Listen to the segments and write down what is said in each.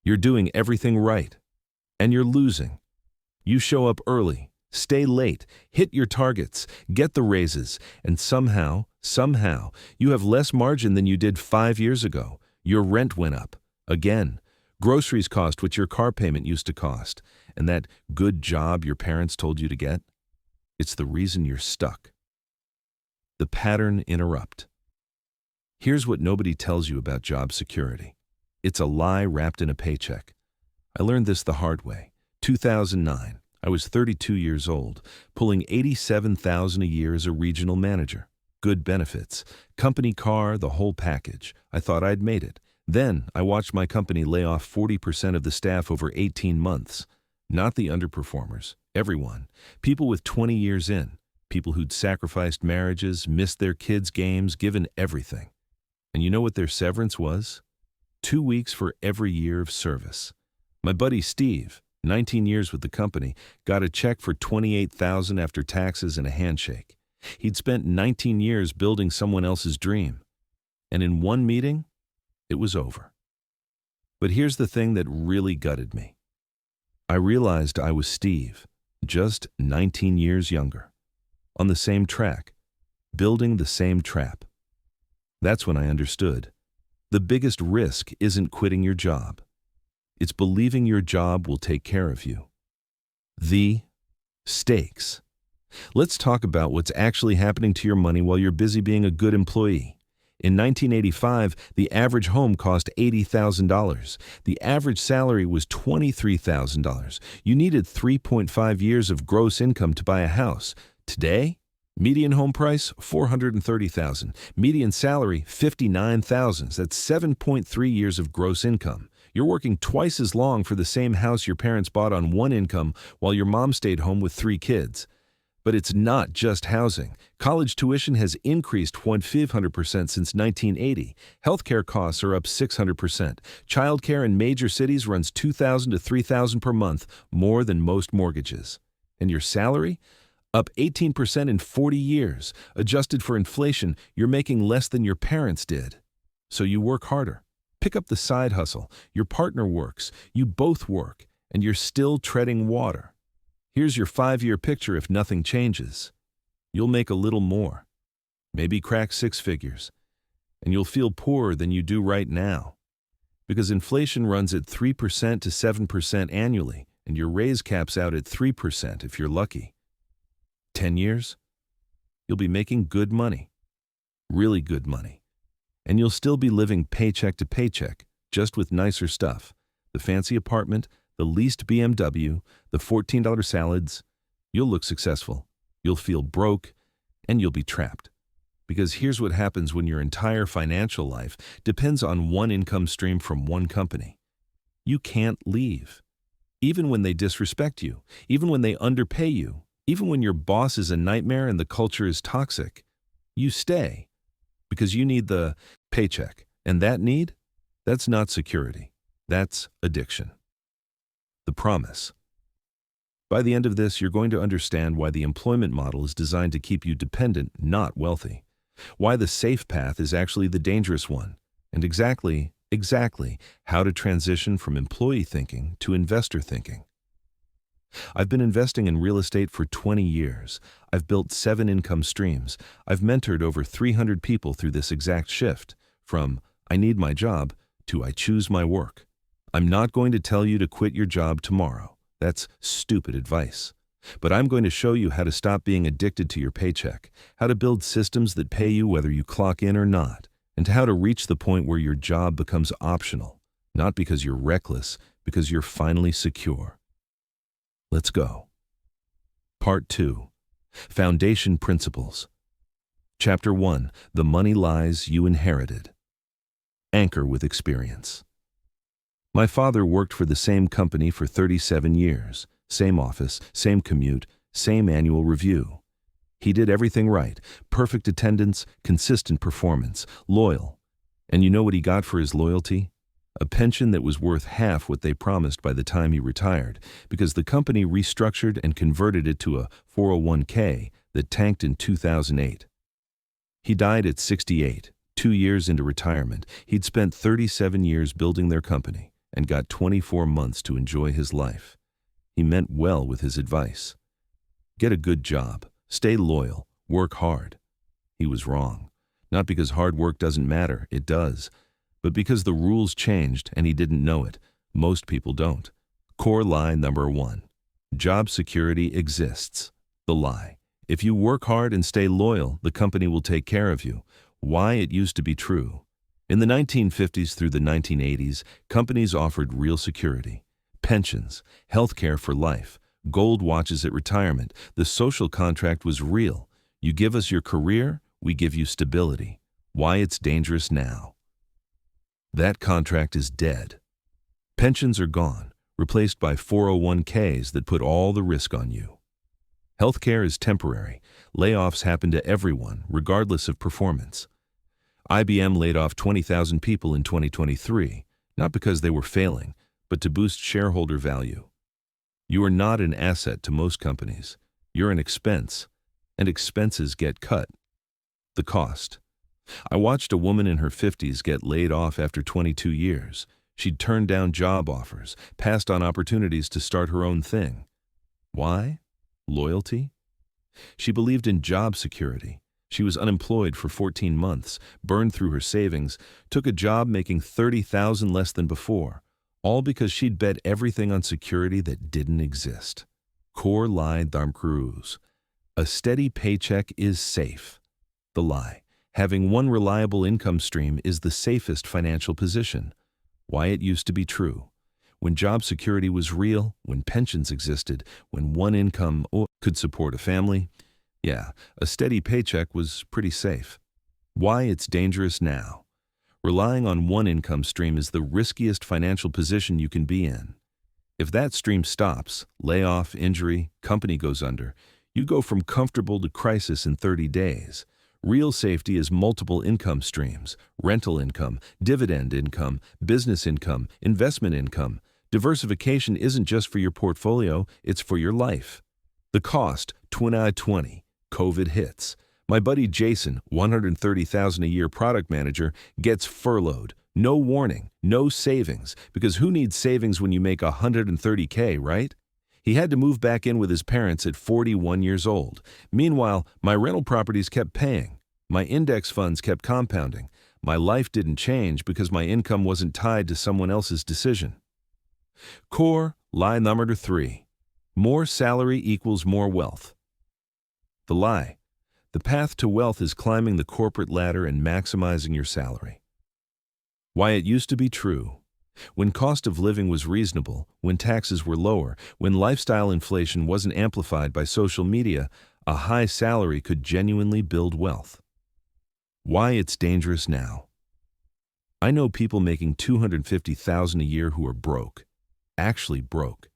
You're doing everything right, and you're losing. You show up early, stay late, hit your targets, get the raises, and somehow, you have less margin than you did 5 years ago. Your rent went up. Again, groceries cost what your car payment used to cost, and that good job your parents told you to get, it's the reason you're stuck. The pattern interrupt. Here's what nobody tells you about job security. It's a lie wrapped in a paycheck. I learned this the hard way. 2009, I was 32 years old, pulling $87,000 a year as a regional manager. Good benefits, company car, the whole package. I thought I'd made it. Then I watched my company lay off 40% of the staff over 18 months. Not the underperformers, everyone. People with 20 years in, people who'd sacrificed marriages, missed their kids' games, given everything. And you know what their severance was? 2 weeks for every year of service. My buddy Steve, 19 years with the company, got a check for $28,000 after taxes and a handshake. He'd spent 19 years building someone else's dream. And in one meeting, it was over. But here's the thing that really gutted me. I realized I was Steve, just 19 years younger, on the same track, building the same trap. That's when I understood. The biggest risk isn't quitting your job. It's believing your job will take care of you. The stakes. Let's talk about what's actually happening to your money while you're busy being a good employee. In 1985, the average home cost $80,000. The average salary was $23,000. You needed 3.5 years of gross income to buy a house. Today, median home price, $430,000. Median salary, $59,000. That's 7.3 years of gross income. You're working twice as long for the same house your parents bought on one income while your mom stayed home with 3 kids. But it's not just housing. College tuition has increased 1,500% since 1980. Healthcare costs are up 600%. Childcare in major cities runs $2,000 to $3,000 per month, more than most mortgages. And your salary? Up 18% in 40 years. Adjusted for inflation, you're making less than your parents did. So you work harder. Pick up the side hustle. Your partner works. You both work. And you're still treading water. Here's your 5-year picture if nothing changes. You'll make a little more. Maybe crack 6 figures. And you'll feel poorer than you do right now. Because inflation runs at 3% to 7% annually, and your raise caps out at 3% if you're lucky. 10 years? You'll be making good money. Really good money. And you'll still be living paycheck to paycheck, just with nicer stuff. The fancy apartment, the leased BMW, the $14 salads. You'll look successful. You'll feel broke, and you'll be trapped. Because here's what happens when your entire financial life depends on one income stream from one company. You can't leave. Even when they disrespect you, even when they underpay you, even when your boss is a nightmare and the culture is toxic, you stay. Because you need the paycheck. And that need? That's not security. That's addiction. The promise. By the end of this, you're going to understand why the employment model is designed to keep you dependent, not wealthy. Why the safe path is actually the dangerous one. And exactly how to transition from employee thinking to investor thinking. I've been investing in real estate for 20 years. I've built 7 income streams. I've mentored over 300 people through this exact shift, from I need my job to I choose my work. I'm not going to tell you to quit your job tomorrow. That's stupid advice. But I'm going to show you how to stop being addicted to your paycheck, how to build systems that pay you whether you clock in or not, and how to reach the point where your job becomes optional, not because you're reckless, because you're finally secure. Let's go. Part 2. Foundation Principles. Chapter 1. The Money Lies You Inherited. Anchor with experience. My father worked for the same company for 37 years. Same office, same commute, same annual review. He did everything right. Perfect attendance, consistent performance, loyal. And you know what he got for his loyalty? A pension that was worth half what they promised by the time he retired, because the company restructured and converted it to a 401k that tanked in 2008. He died at 68, 2 years into retirement. He'd spent 37 years building their company, and got 24 months to enjoy his life. He meant well with his advice. Get a good job, stay loyal, work hard. He was wrong. Not because hard work doesn't matter, it does, but because the rules changed and he didn't know it. Most people don't. Core lie number 1. Job security exists. The lie. If you work hard and stay loyal, the company will take care of you. Why it used to be true. In the 1950s through the 1980s, companies offered real security. Pensions, health care for life, gold watches at retirement. The social contract was real. You give us your career, we give you stability. Why it's dangerous now. That contract is dead. Pensions are gone, replaced by 401ks that put all the risk on you. Healthcare is temporary. Layoffs happen to everyone, regardless of performance. IBM laid off 20,000 people in 2023, not because they were failing, but to boost shareholder value. You are not an asset to most companies. You're an expense, and expenses get cut. The cost. I watched a woman in her 50s get laid off after 22 years. She'd turned down job offers, passed on opportunities to start her own thing. Why? Loyalty? She believed in job security. She was unemployed for 14 months, burned through her savings, took a job making $30,000 less than before, all because she'd bet everything on security that didn't exist. Core lie number 2. A steady paycheck is safe. The lie. Having one reliable income stream is the safest financial position. Why it used to be true. When job security was real, when pensions existed, when one income could support a family, yeah, a steady paycheck was pretty safe. Why it's dangerous now. Relying on one income stream is the riskiest financial position you can be in. If that stream stops, layoff, injury, company goes under, you go from comfortable to crisis in 30 days. Real safety is multiple income streams: rental income, dividend income, business income, investment income. Diversification isn't just for your portfolio, it's for your life. The cost, 2020, COVID hits. My buddy Jason, $130,000 a year product manager, gets furloughed. No warning, no savings, because who needs savings when you make $130K, right? He had to move back in with his parents at 41 years old. Meanwhile, my rental properties kept paying. My index funds kept compounding. My life didn't change because my income wasn't tied to someone else's decision. Core lie number 3. More salary equals more wealth. The lie. The path to wealth is climbing the corporate ladder and maximizing your salary. Why it used to be true. When cost of living was reasonable, when taxes were lower, when lifestyle inflation wasn't amplified by social media, a high salary could genuinely build wealth. Why it's dangerous now. I know people making $250,000 a year who are broke, actually broke,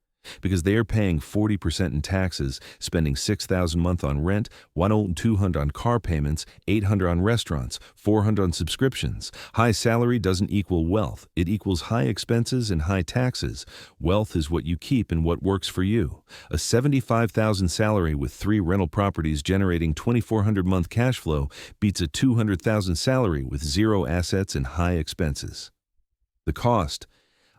because they are paying 40% in taxes, spending $6,000 a month on rent, $1,200 on car payments, $800 on restaurants, $400 on subscriptions. High salary doesn't equal wealth. It equals high expenses and high taxes. Wealth is what you keep and what works for you. A $75,000 salary with 3 rental properties generating $2,400 month cash flow beats a $200,000 salary with 0 assets and high expenses. The cost.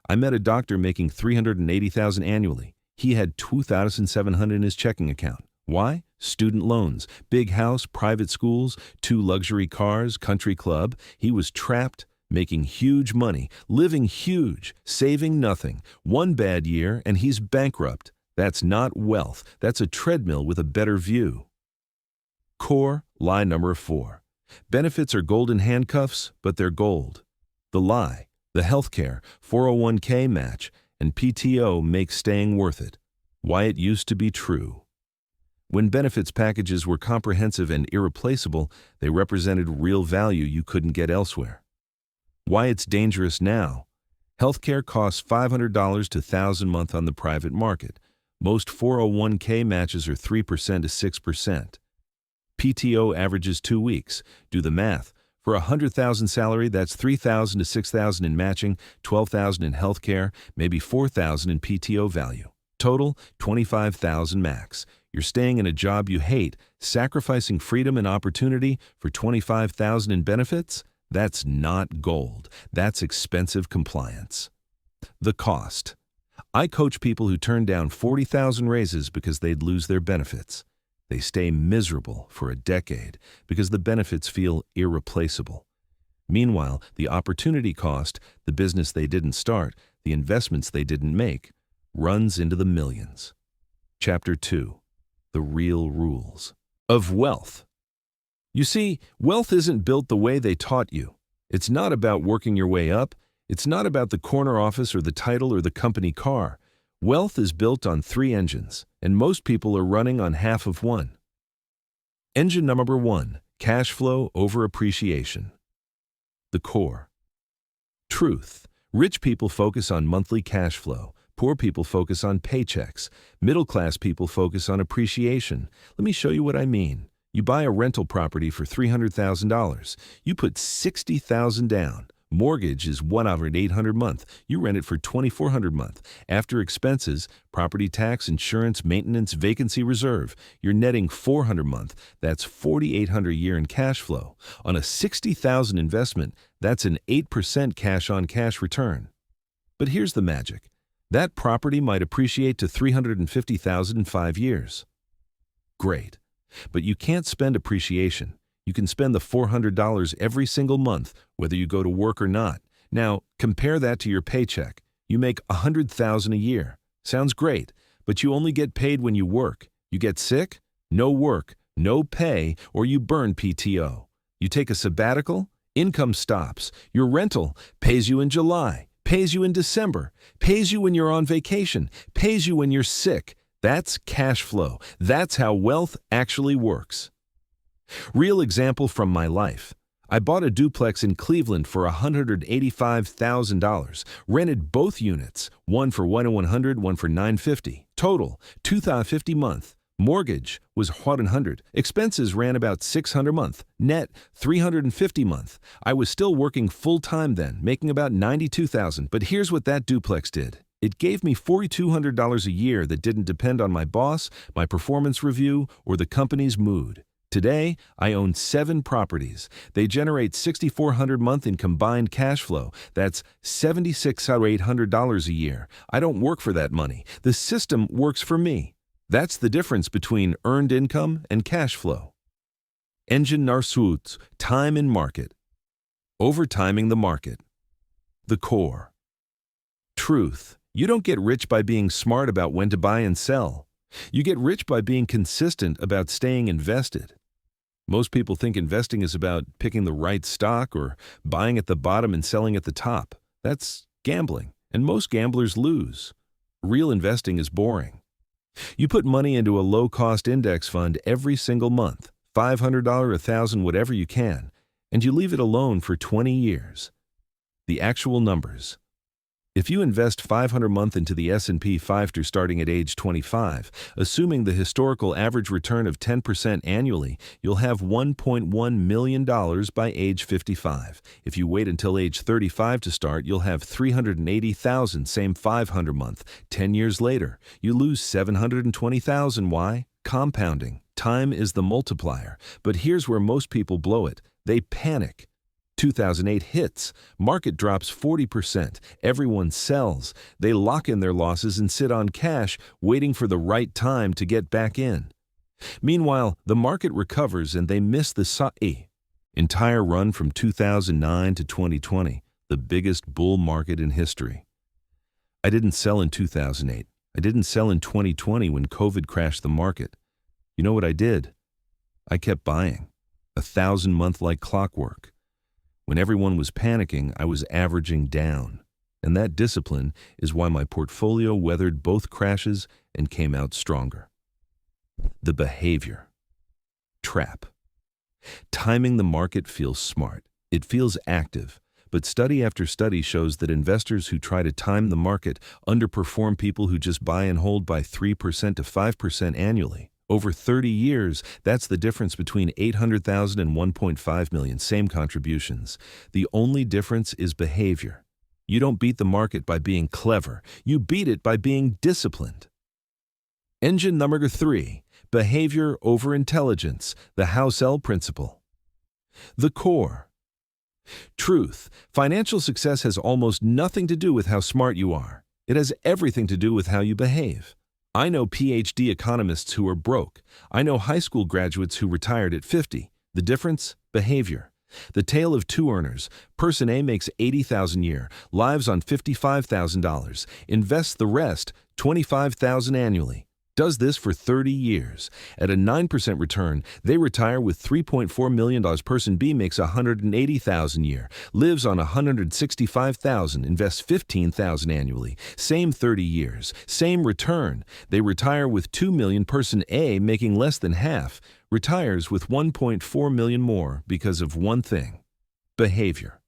I met a doctor making $380,000 annually. He had $2,700 in his checking account. Why? Student loans, big house, private schools, 2 luxury cars, country club. He was trapped, making huge money, living huge, saving nothing. One bad year and he's bankrupt. That's not wealth. That's a treadmill with a better view. Core lie number 4. Benefits are golden handcuffs, but they're gold. The lie. The healthcare, 401k match, and PTO make staying worth it. Why it used to be true. When benefits packages were comprehensive and irreplaceable, they represented real value you couldn't get elsewhere. Why it's dangerous now. Healthcare costs $500 to $1,000 a month on the private market. Most 401k matches are 3% to 6%. PTO averages 2 weeks. Do the math. For $100,000 salary, that's $3,000 to $6,000 in matching, $12,000 in healthcare, maybe $4,000 in PTO value. Total, $25,000 max. You're staying in a job you hate, sacrificing freedom and opportunity for $25,000 in benefits? That's not gold. That's expensive compliance. The cost. I coach people who turn down 40,000 raises because they'd lose their benefits. They stay miserable for a decade because the benefits feel irreplaceable. Meanwhile, the opportunity cost, the business they didn't start, the investments they didn't make, runs into the millions. Chapter 2. The Real Rules of Wealth. You see, wealth isn't built the way they taught you. It's not about working your way up. It's not about the corner office or the title or the company car. Wealth is built on 3 engines, and most people are running on half of one. Engine number 1, cash flow over appreciation. The core. Truth. Rich people focus on monthly cash flow. Poor people focus on paychecks. Middle-class people focus on appreciation. Let me show you what I mean. You buy a rental property for $300,000. You put $60,000 down. Mortgage is $1,800 a month. You rent it for $2,400 a month. After expenses, property tax, insurance, maintenance, vacancy reserve, you're netting $400 a month. That's $4,800 a year in cash flow. On a $60,000 investment, that's an 8% cash-on-cash return. But here's the magic. That property might appreciate to $350,000 in 5 years. Great. But you can't spend appreciation. You can spend the $400 every single month, whether you go to work or not. Now, compare that to your paycheck. You make $100,000 a year. Sounds great, but you only get paid when you work. You get sick? No work, no pay, or you burn PTO. You take a sabbatical? Income stops. Your rental pays you in July, pays you in December, pays you when you're on vacation, pays you when you're sick. That's cash flow. That's how wealth actually works. Real example from my life. I bought a duplex in Cleveland for $185,000, rented both units, one for $1,100, one for $950. Total, $2,050 a month. Mortgage was $100. Expenses ran about $600 a month. Net, $350 a month. I was still working full-time then, making about $92,000. But here's what that duplex did. It gave me $4,200 a year that didn't depend on my boss, my performance review, or the company's mood. Today, I own 7 properties. They generate $6,400 a month in combined cash flow. That's $76,800 a year. I don't work for that money. The system works for me. That's the difference between earned income and cash flow. Engine Narsuits, time in market. Overtiming the market. The core. Truth. You don't get rich by being smart about when to buy and sell. You get rich by being consistent about staying invested. Most people think investing is about picking the right stock or buying at the bottom and selling at the top. That's gambling, and most gamblers lose. Real investing is boring. You put money into a low-cost index fund every single month, $500, $1,000, whatever you can, and you leave it alone for 20 years. The actual numbers. If you invest $500 a month into the S&P 500 starting at age 25, assuming the historical average return of 10% annually, you'll have $1.1 million by age 55. If you wait until age 35 to start, you'll have $380,000, same $500 a month. 10 years later, you lose $720,000. Why? Compounding. Time is the multiplier. But here's where most people blow it. They panic. 2008 hits. Market drops 40%. Everyone sells. They lock in their losses and sit on cash, waiting for the right time to get back in. Meanwhile, the market recovers and they miss the entire run from 2009 to 2020, the biggest bull market in history. I didn't sell in 2008. I didn't sell in 2020 when COVID crashed the market. You know what I did? I kept buying. 1,000 month like clockwork. When everyone was panicking, I was averaging down. And that discipline is why my portfolio weathered both crashes and came out stronger. The behavior. Trap. Timing the market feels smart. It feels active. But study after study shows that investors who try to time the market underperform people who just buy and hold by 3% to 5% annually. Over 30 years, that's the difference between 800,000 and 1.5 million, same contributions. The only difference is behavior. You don't beat the market by being clever. You beat it by being disciplined. Engine number 3, behavior over intelligence, the House L principle. The core. Truth, financial success has almost nothing to do with how smart you are. It has everything to do with how you behave. I know PhD economists who are broke. I know high school graduates who retired at 50. The difference? Behavior. The tale of two earners. Person A makes $80,000 a year, lives on $55,000, invests the rest, $25,000 annually. Does this for 30 years. At a 9% return, they retire with $3.4 million. Person B makes $180,000 a year, lives on $165,000, invests $15,000 annually. Same 30 years, same return. They retire with $2 million. Person A, making less than half, retires with $1.4 million more because of one thing: behavior.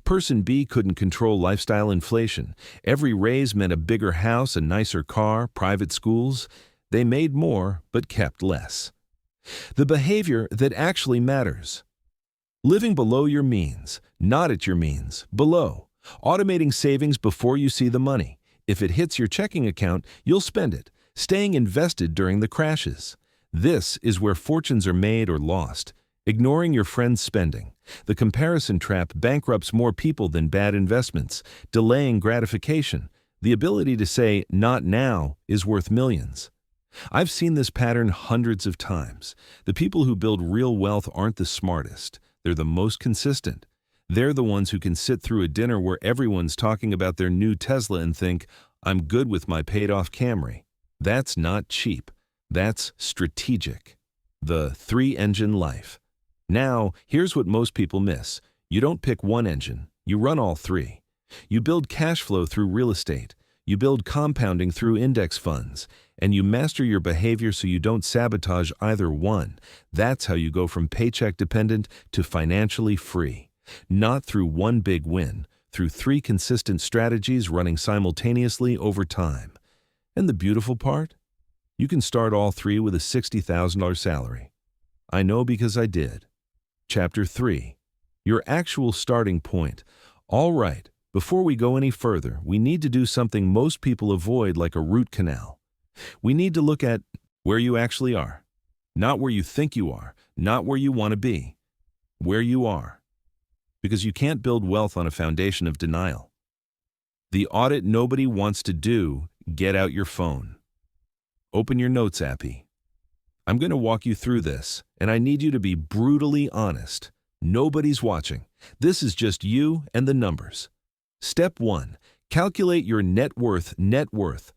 Person B couldn't control lifestyle inflation. Every raise meant a bigger house, a nicer car, private schools. They made more, but kept less. The behavior that actually matters. Living below your means, not at your means, below. Automating savings before you see the money. If it hits your checking account, you'll spend it. Staying invested during the crashes. This is where fortunes are made or lost. Ignoring your friend's spending. The comparison trap bankrupts more people than bad investments. Delaying gratification. The ability to say, "not now," is worth millions. I've seen this pattern hundreds of times. The people who build real wealth aren't the smartest. They're the most consistent. They're the ones who can sit through a dinner where everyone's talking about their new Tesla and think, "I'm good with my paid-off Camry." That's not cheap. That's strategic. The three-engine life. Now, here's what most people miss. You don't pick one engine, you run all three. You build cash flow through real estate, you build compounding through index funds, and you master your behavior so you don't sabotage either one. That's how you go from paycheck dependent to financially free. Not through one big win, through three consistent strategies running simultaneously over time. And the beautiful part? You can start all three with a $60,000 salary. I know because I did. Chapter 3. Your actual starting point. All right, before we go any further, we need to do something most people avoid, like a root canal. We need to look at where you actually are. Not where you think you are, not where you want to be. Where you are. Because you can't build wealth on a foundation of denial. The audit nobody wants to do. Get out your phone. Open your notes appy. I'm going to walk you through this, and I need you to be brutally honest. Nobody's watching. This is just you and the numbers. Step 1. Calculate your net worth. Net worth.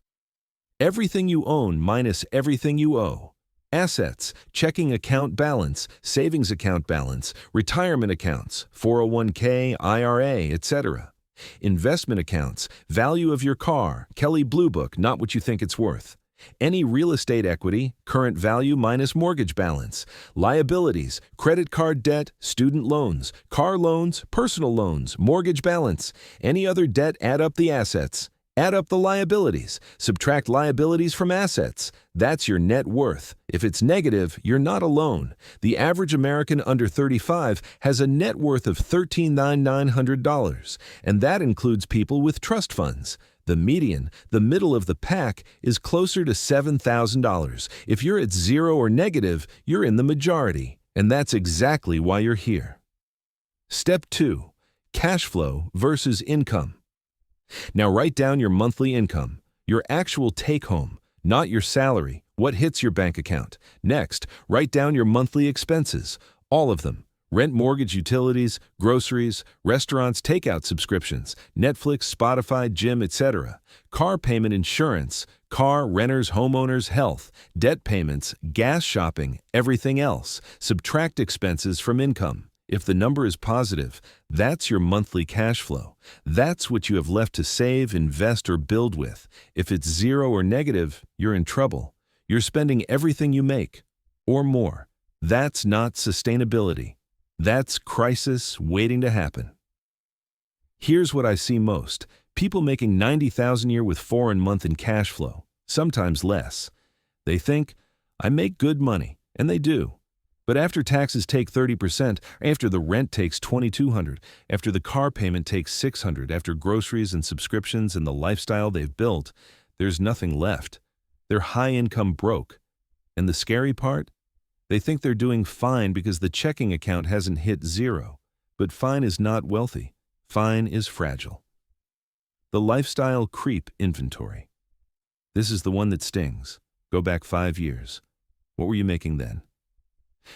Everything you own minus everything you owe. Assets, checking account balance, savings account balance, retirement accounts, 401k, IRA, etc. Investment accounts, value of your car, Kelley Blue Book, not what you think it's worth. Any real estate equity, current value minus mortgage balance. Liabilities, credit card debt, student loans, car loans, personal loans, mortgage balance. Any other debt, add up the assets. Add up the liabilities. Subtract liabilities from assets. That's your net worth. If it's negative, you're not alone. The average American under 35 has a net worth of $13,900, and that includes people with trust funds. The median, the middle of the pack, is closer to $7,000. If you're at zero or negative, you're in the majority, and that's exactly why you're here. Step 2. Cash flow versus income. Now write down your monthly income, your actual take-home, not your salary, what hits your bank account. Next, write down your monthly expenses, all of them. Rent, mortgage, utilities, groceries, restaurants, takeout subscriptions, Netflix, Spotify, gym, etc. Car payment, insurance, car, renters, homeowners, health, debt payments, gas, shopping, everything else. Subtract expenses from income. If the number is positive, that's your monthly cash flow. That's what you have left to save, invest, or build with. If it's zero or negative, you're in trouble. You're spending everything you make, or more. That's not sustainability. That's crisis waiting to happen. Here's what I see most. People making $90,000 a year with $4,000 a month in cash flow, sometimes less. They think, I make good money, and they do. But after taxes take 30%, after the rent takes $2,200, after the car payment takes $600, after groceries and subscriptions and the lifestyle they've built, there's nothing left. They're high-income broke. And the scary part? They think they're doing fine because the checking account hasn't hit zero. But fine is not wealthy. Fine is fragile. The lifestyle creep inventory. This is the one that stings. Go back 5 years. What were you making then?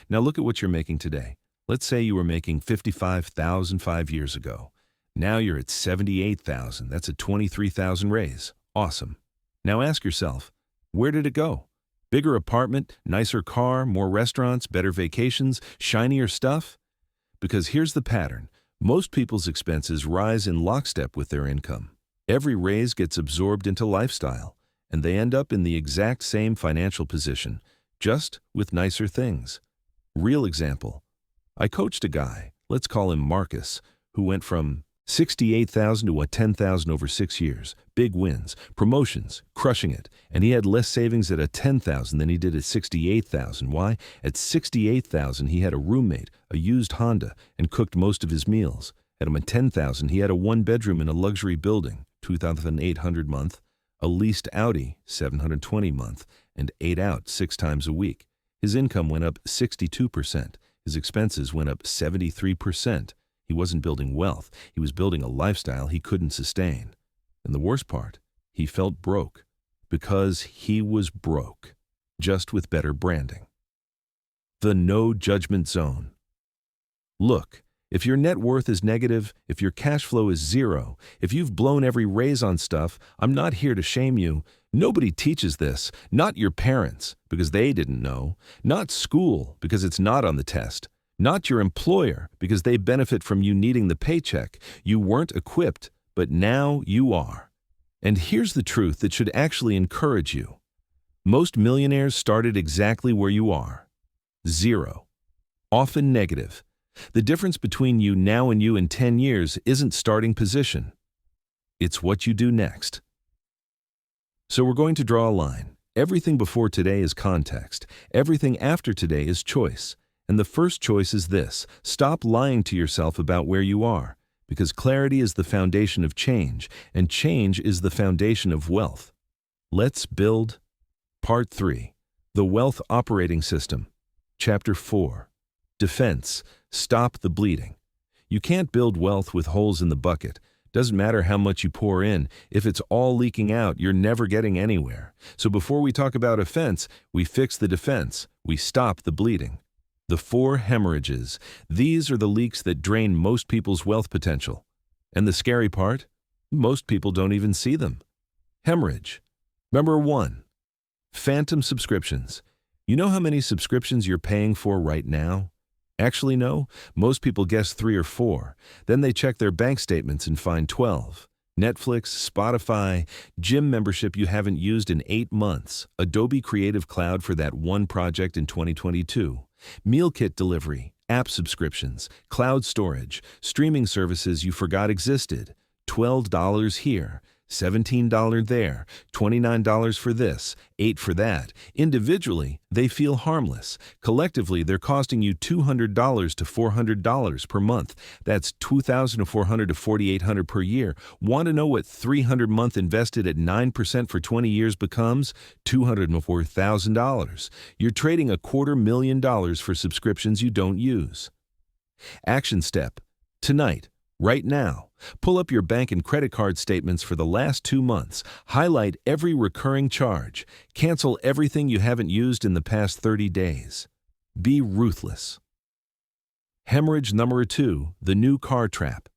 Now look at what you're making today. Let's say you were making $55,000 5 years ago. Now you're at $78,000. That's a $23,000 raise. Awesome. Now ask yourself, where did it go? Bigger apartment, nicer car, more restaurants, better vacations, shinier stuff? Because here's the pattern. Most people's expenses rise in lockstep with their income. Every raise gets absorbed into lifestyle, and they end up in the exact same financial position, just with nicer things. Real example. I coached a guy, let's call him Marcus, who went from $68,000 to $10,000 over 6 years. Big wins, promotions, crushing it. And he had less savings at $10,000 than he did at $68,000. Why? At $68,000 he had a roommate, a used Honda, and cooked most of his meals. At $10,000 he had a 1-bedroom in a luxury building, $2,800 a month, a leased Audi, $720 a month, and ate out 6 times a week. His income went up 62%. His expenses went up 73%. He wasn't building wealth. He was building a lifestyle he couldn't sustain. And the worst part, he felt broke because he was broke, just with better branding. The no judgment zone. Look, if your net worth is negative, if your cash flow is zero, if you've blown every raise on stuff, I'm not here to shame you. Nobody teaches this, not your parents, because they didn't know, not school, because it's not on the test, not your employer, because they benefit from you needing the paycheck. You weren't equipped, but now you are. And here's the truth that should actually encourage you. Most millionaires started exactly where you are. Zero. Often negative. The difference between you now and you in 10 years isn't starting position. It's what you do next. So we're going to draw a line. Everything before today is context. Everything after today is choice. And the first choice is this: stop lying to yourself about where you are, because clarity is the foundation of change, and change is the foundation of wealth. Let's build. Part 3. The Wealth Operating System. Chapter 4. Defense. Stop the bleeding. You can't build wealth with holes in the bucket. Doesn't matter how much you pour in. If it's all leaking out, you're never getting anywhere. So before we talk about offense, we fix the defense. We stop the bleeding. The 4 hemorrhages. These are the leaks that drain most people's wealth potential. And the scary part? Most people don't even see them. Hemorrhage. Number 1. Phantom subscriptions. You know how many subscriptions you're paying for right now? Actually, no. Most people guess 3 or 4. Then they check their bank statements and find 12. Netflix, Spotify, gym membership you haven't used in 8 months, Adobe Creative Cloud for that one project in 2022, meal kit delivery, app subscriptions, cloud storage, streaming services you forgot existed, $12 here, $17 there, $29 for this, $8 for that. Individually, they feel harmless. Collectively, they're costing you $200 to $400 per month. That's $2,400 to $4,800 per year. Want to know what $300 month invested at 9% for 20 years becomes? $204,000. You're trading $250,000 for subscriptions you don't use. Action step. Tonight. Right now, pull up your bank and credit card statements for the last 2 months. Highlight every recurring charge. Cancel everything you haven't used in the past 30 days. Be ruthless. Hemorrhage number 2, the new car trap.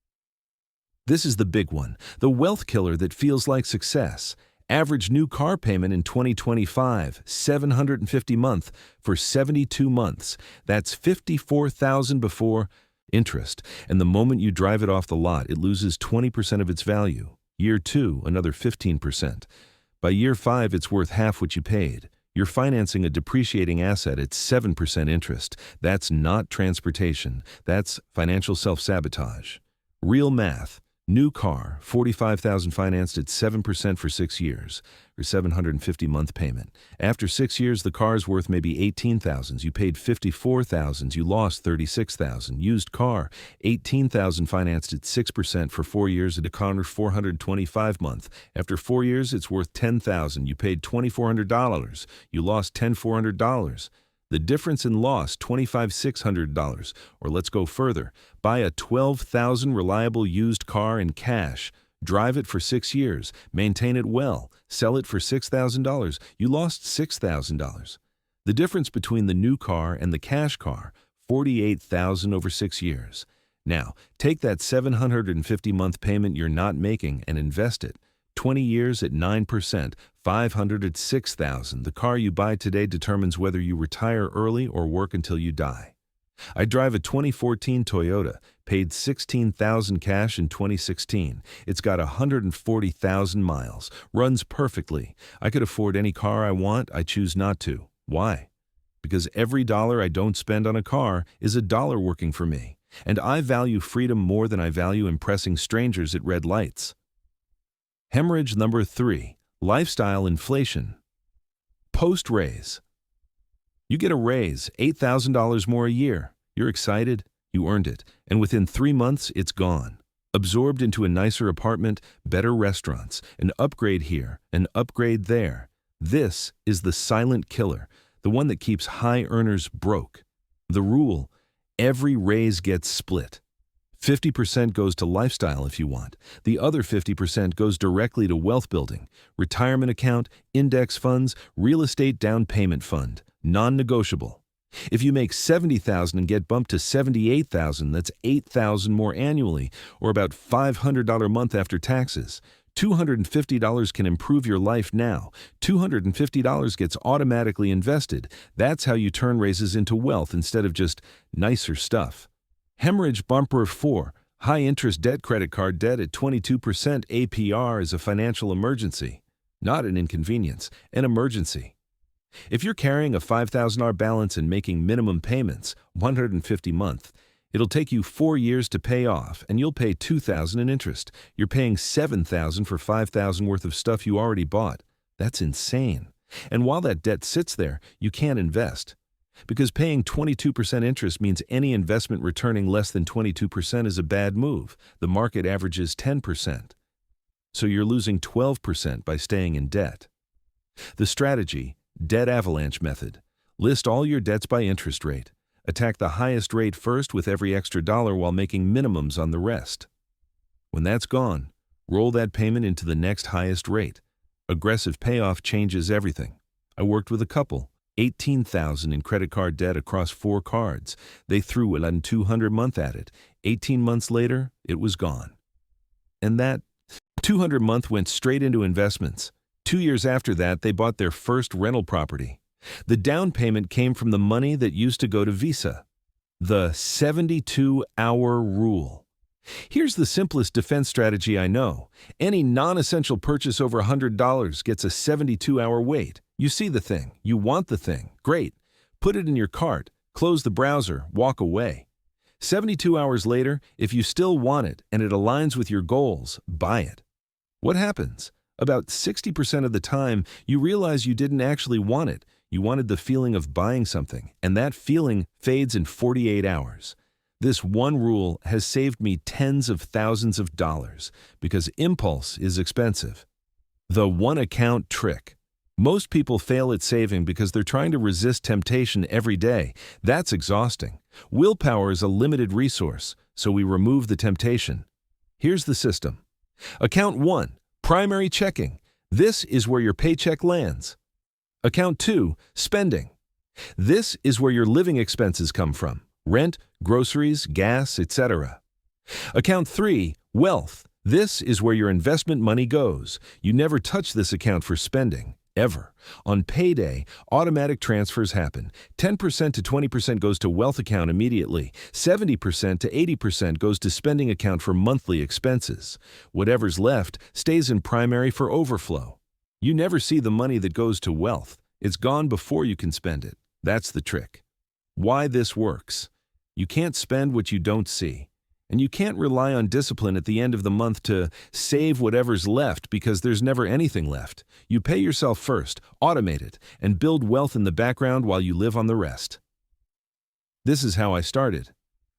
This is the big one, the wealth killer that feels like success. Average new car payment in 2025, $750 a month for 72 months. That's $54,000 before interest, and the moment you drive it off the lot, it loses 20% of its value. Year 2, another 15%. By year 5, it's worth half what you paid. You're financing a depreciating asset at 7% interest. That's not transportation. That's financial self-sabotage. Real math. New car, $45,000 financed at 7% for 6 years, or $750 month payment. After 6 years, the car's worth maybe $18,000. You paid $54,000. You lost $36,000. Used car, $18,000 financed at 6% for 4 years at a corner $425 month. After 4 years, it's worth $10,000. You paid $2,400. You lost $10,400. The difference in loss, $25,600. Or let's go further. Buy a $12,000 reliable used car in cash. Drive it for 6 years. Maintain it well. Sell it for $6,000. You lost $6,000. The difference between the new car and the cash car, $48,000 over 6 years. Now, take that $750-month payment you're not making and invest it. 20 years at 9%, $506,000. The car you buy today determines whether you retire early or work until you die. I drive a 2014 Toyota, paid $16,000 cash in 2016. It's got 140,000 miles, runs perfectly. I could afford any car I want, I choose not to. Why? Because every dollar I don't spend on a car is a dollar working for me. And I value freedom more than I value impressing strangers at red lights. Hemorrhage number 3, lifestyle inflation. Post-raise. You get a raise, $8,000 more a year. You're excited, you earned it, and within 3 months, it's gone. Absorbed into a nicer apartment, better restaurants, an upgrade here, an upgrade there. This is the silent killer, the one that keeps high earners broke. The rule: every raise gets split. 50% goes to lifestyle if you want. The other 50% goes directly to wealth building, retirement account, index funds, real estate down payment fund, non-negotiable. If you make $70,000 and get bumped to $78,000, that's $8,000 more annually, or about $500 a month after taxes. $250 can improve your life now. $250 gets automatically invested. That's how you turn raises into wealth instead of just nicer stuff. Hemorrhage bumper 4, high-interest debt credit card debt at 22% APR is a financial emergency. Not an inconvenience, an emergency. If you're carrying a $5,000 balance and making minimum payments, $150 a month, it'll take you 4 years to pay off, and you'll pay $2,000 in interest. You're paying $7,000 for $5,000 worth of stuff you already bought. That's insane. And while that debt sits there, you can't invest. Because paying 22% interest means any investment returning less than 22% is a bad move. The market averages 10%. So you're losing 12% by staying in debt. The strategy: debt avalanche method. List all your debts by interest rate. Attack the highest rate first with every extra dollar while making minimums on the rest. When that's gone, roll that payment into the next highest rate. Aggressive payoff changes everything. I worked with a couple, $18,000 in credit card debt across 4 cards. They threw $1,200 a month at it. 18 months later, it was gone. And that $200 a month went straight into investments. 2 years after that, they bought their first rental property. The down payment came from the money that used to go to Visa. The 72-hour rule. Here's the simplest defense strategy I know. Any non-essential purchase over $100 gets a 72-hour wait. You see the thing, you want the thing, great. Put it in your cart, close the browser, walk away. 72 hours later, if you still want it and it aligns with your goals, buy it. What happens? About 60% of the time, you realize you didn't actually want it. You wanted the feeling of buying something, and that feeling fades in 48 hours. This one rule has saved me tens of thousands of dollars because impulse is expensive. The one account trick. Most people fail at saving because they're trying to resist temptation every day. That's exhausting. Willpower is a limited resource, so we remove the temptation. Here's the system. Account 1, primary checking. This is where your paycheck lands. Account 2, spending. This is where your living expenses come from. Rent, groceries, gas, etc. Account 3, wealth. This is where your investment money goes. You never touch this account for spending, ever. On payday, automatic transfers happen. 10% to 20% goes to wealth account immediately. 70% to 80% goes to spending account for monthly expenses. Whatever's left stays in primary for overflow. You never see the money that goes to wealth. It's gone before you can spend it. That's the trick. Why this works. You can't spend what you don't see. And you can't rely on discipline at the end of the month to save whatever's left because there's never anything left. You pay yourself first, automate it, and build wealth in the background while you live on the rest. This is how I started.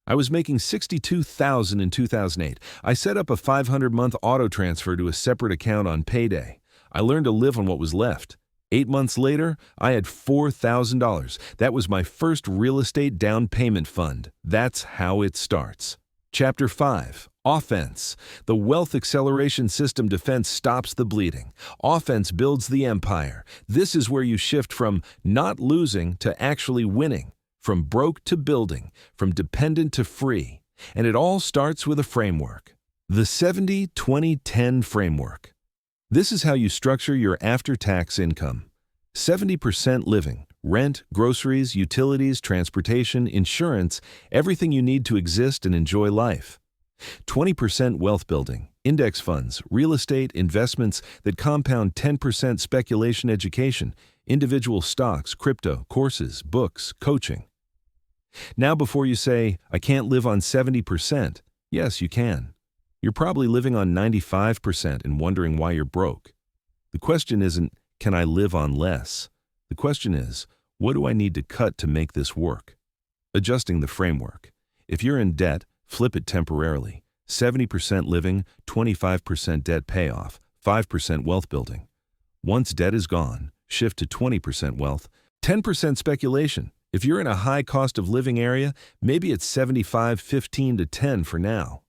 I was making $62,000 in 2008. I set up a $500 month auto transfer to a separate account on payday. I learned to live on what was left. 8 months later, I had $4,000. That was my first real estate down payment fund. That's how it starts. Chapter 5. Offense. The wealth acceleration system. Defense stops the bleeding. Offense builds the empire. This is where you shift from not losing to actually winning, from broke to building, from dependent to free. And it all starts with a framework. The 70-20-10 framework. This is how you structure your after-tax income. 70% living, rent, groceries, utilities, transportation, insurance, everything you need to exist and enjoy life. 20% wealth building, index funds, real estate, investments that compound. 10% speculation, education, individual stocks, crypto, courses, books, coaching. Now before you say, I can't live on 70%, yes, you can. You're probably living on 95% and wondering why you're broke. The question isn't, can I live on less? The question is, what do I need to cut to make this work? Adjusting the framework. If you're in debt, flip it temporarily. 70% living, 25% debt payoff, 5% wealth building. Once debt is gone, shift to 20% wealth, 10% speculation. If you're in a high cost of living area, maybe it's 75-15 to 10 for now.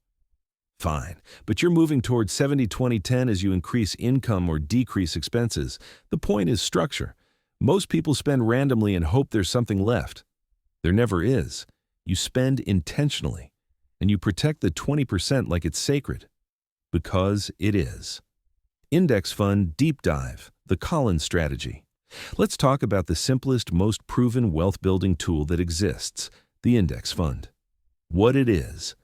Fine, but you're moving towards 70-20-10 as you increase income or decrease expenses. The point is structure. Most people spend randomly and hope there's something left. There never is. You spend intentionally, and you protect the 20% like it's sacred. Because it is. Index Fund Deep Dive, the Collins Strategy. Let's talk about the simplest, most proven wealth-building tool that exists, the index fund. What it is.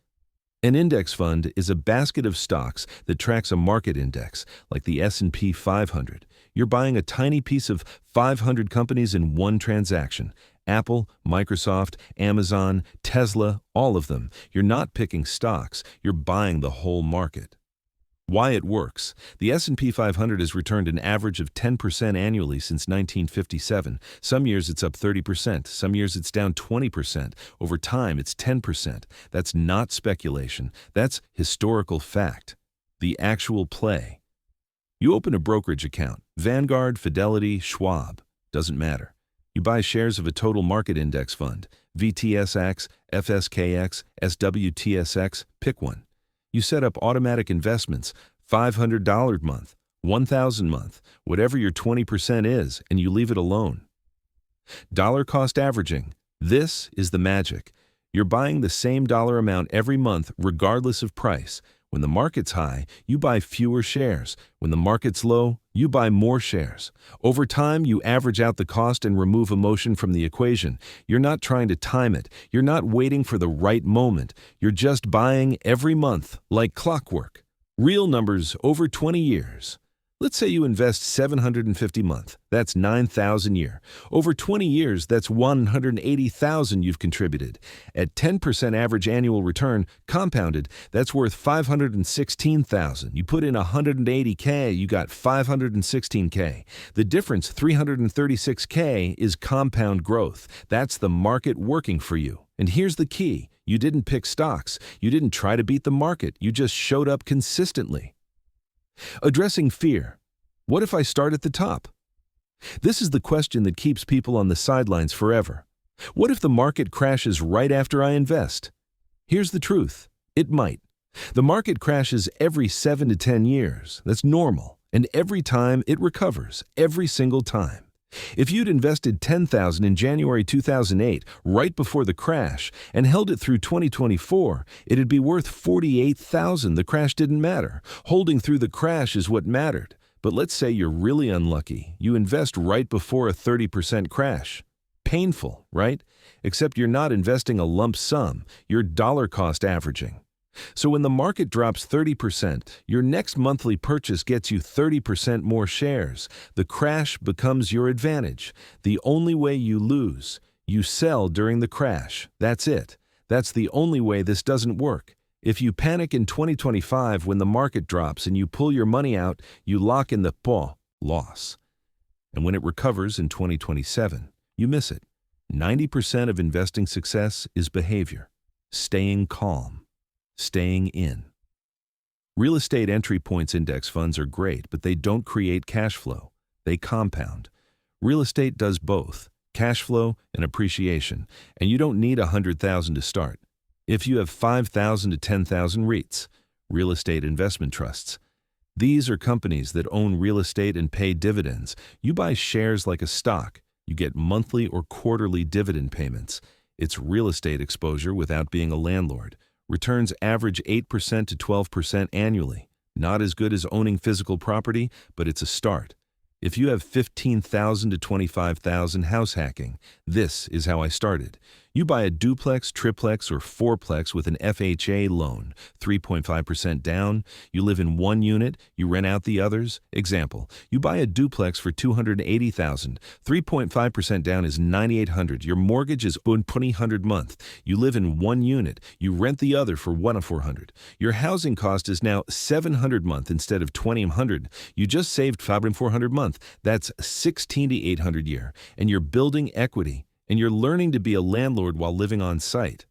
An index fund is a basket of stocks that tracks a market index, like the S&P 500. You're buying a tiny piece of 500 companies in one transaction. Apple, Microsoft, Amazon, Tesla, all of them. You're not picking stocks, you're buying the whole market. Why it works. The S&P 500 has returned an average of 10% annually since 1957. Some years it's up 30%, some years it's down 20%. Over time it's 10%. That's not speculation, that's historical fact. The actual play. You open a brokerage account, Vanguard, Fidelity, Schwab, doesn't matter. You buy shares of a total market index fund, VTSX, FSKX, SWTSX, pick one. You set up automatic investments, $500 month, $1,000 month, whatever your 20% is, and you leave it alone. Dollar cost averaging. This is the magic. You're buying the same dollar amount every month regardless of price. When the market's high, you buy fewer shares. When the market's low, you buy more shares. Over time, you average out the cost and remove emotion from the equation. You're not trying to time it. You're not waiting for the right moment. You're just buying every month, like clockwork. Real numbers over 20 years. Let's say you invest $750 a month. That's $9,000 a year. Over 20 years, that's $180,000 you've contributed. At 10% average annual return, compounded, that's worth $516,000. You put in $180K, you got $516K. The difference, $336K, is compound growth. That's the market working for you. And here's the key. You didn't pick stocks. You didn't try to beat the market. You just showed up consistently. Addressing fear. What if I start at the top? This is the question that keeps people on the sidelines forever. What if the market crashes right after I invest? Here's the truth. It might. The market crashes every 7 to 10 years. That's normal. And every time it recovers. Every single time. If you'd invested $10,000 in January 2008, right before the crash, and held it through 2024, it'd be worth $48,000. The crash didn't matter. Holding through the crash is what mattered. But let's say you're really unlucky. You invest right before a 30% crash. Painful, right? Except you're not investing a lump sum. You're dollar cost averaging. So when the market drops 30%, your next monthly purchase gets you 30% more shares. The crash becomes your advantage. The only way you lose, you sell during the crash. That's it. That's the only way this doesn't work. If you panic in 2025 when the market drops and you pull your money out, you lock in the loss. And when it recovers in 2027, you miss it. 90% of investing success is behavior. Staying calm. Staying in. Real estate entry points index funds are great, but they don't create cash flow. They compound. Real estate does both, cash flow and appreciation, and you don't need 100,000 to start. If you have 5,000 to 10,000 REITs, real estate investment trusts. These are companies that own real estate and pay dividends. You buy shares like a stock. You get monthly or quarterly dividend payments. It's real estate exposure without being a landlord. Returns average 8% to 12% annually. Not as good as owning physical property, but it's a start. If you have 15,000 to 25,000 house hacking, this is how I started. You buy a duplex, triplex, or fourplex with an FHA loan, 3.5% down. You live in one unit, you rent out the others. Example, you buy a duplex for $280,000. 3.5% down is $9,800. Your mortgage is $2,000 a month. You live in one unit, you rent the other for $1,400. Your housing cost is now $700 a month instead of $2,000. You just saved $5,400 a month. That's $16,800 a year, and you're building equity. And you're learning to be a landlord while living on site.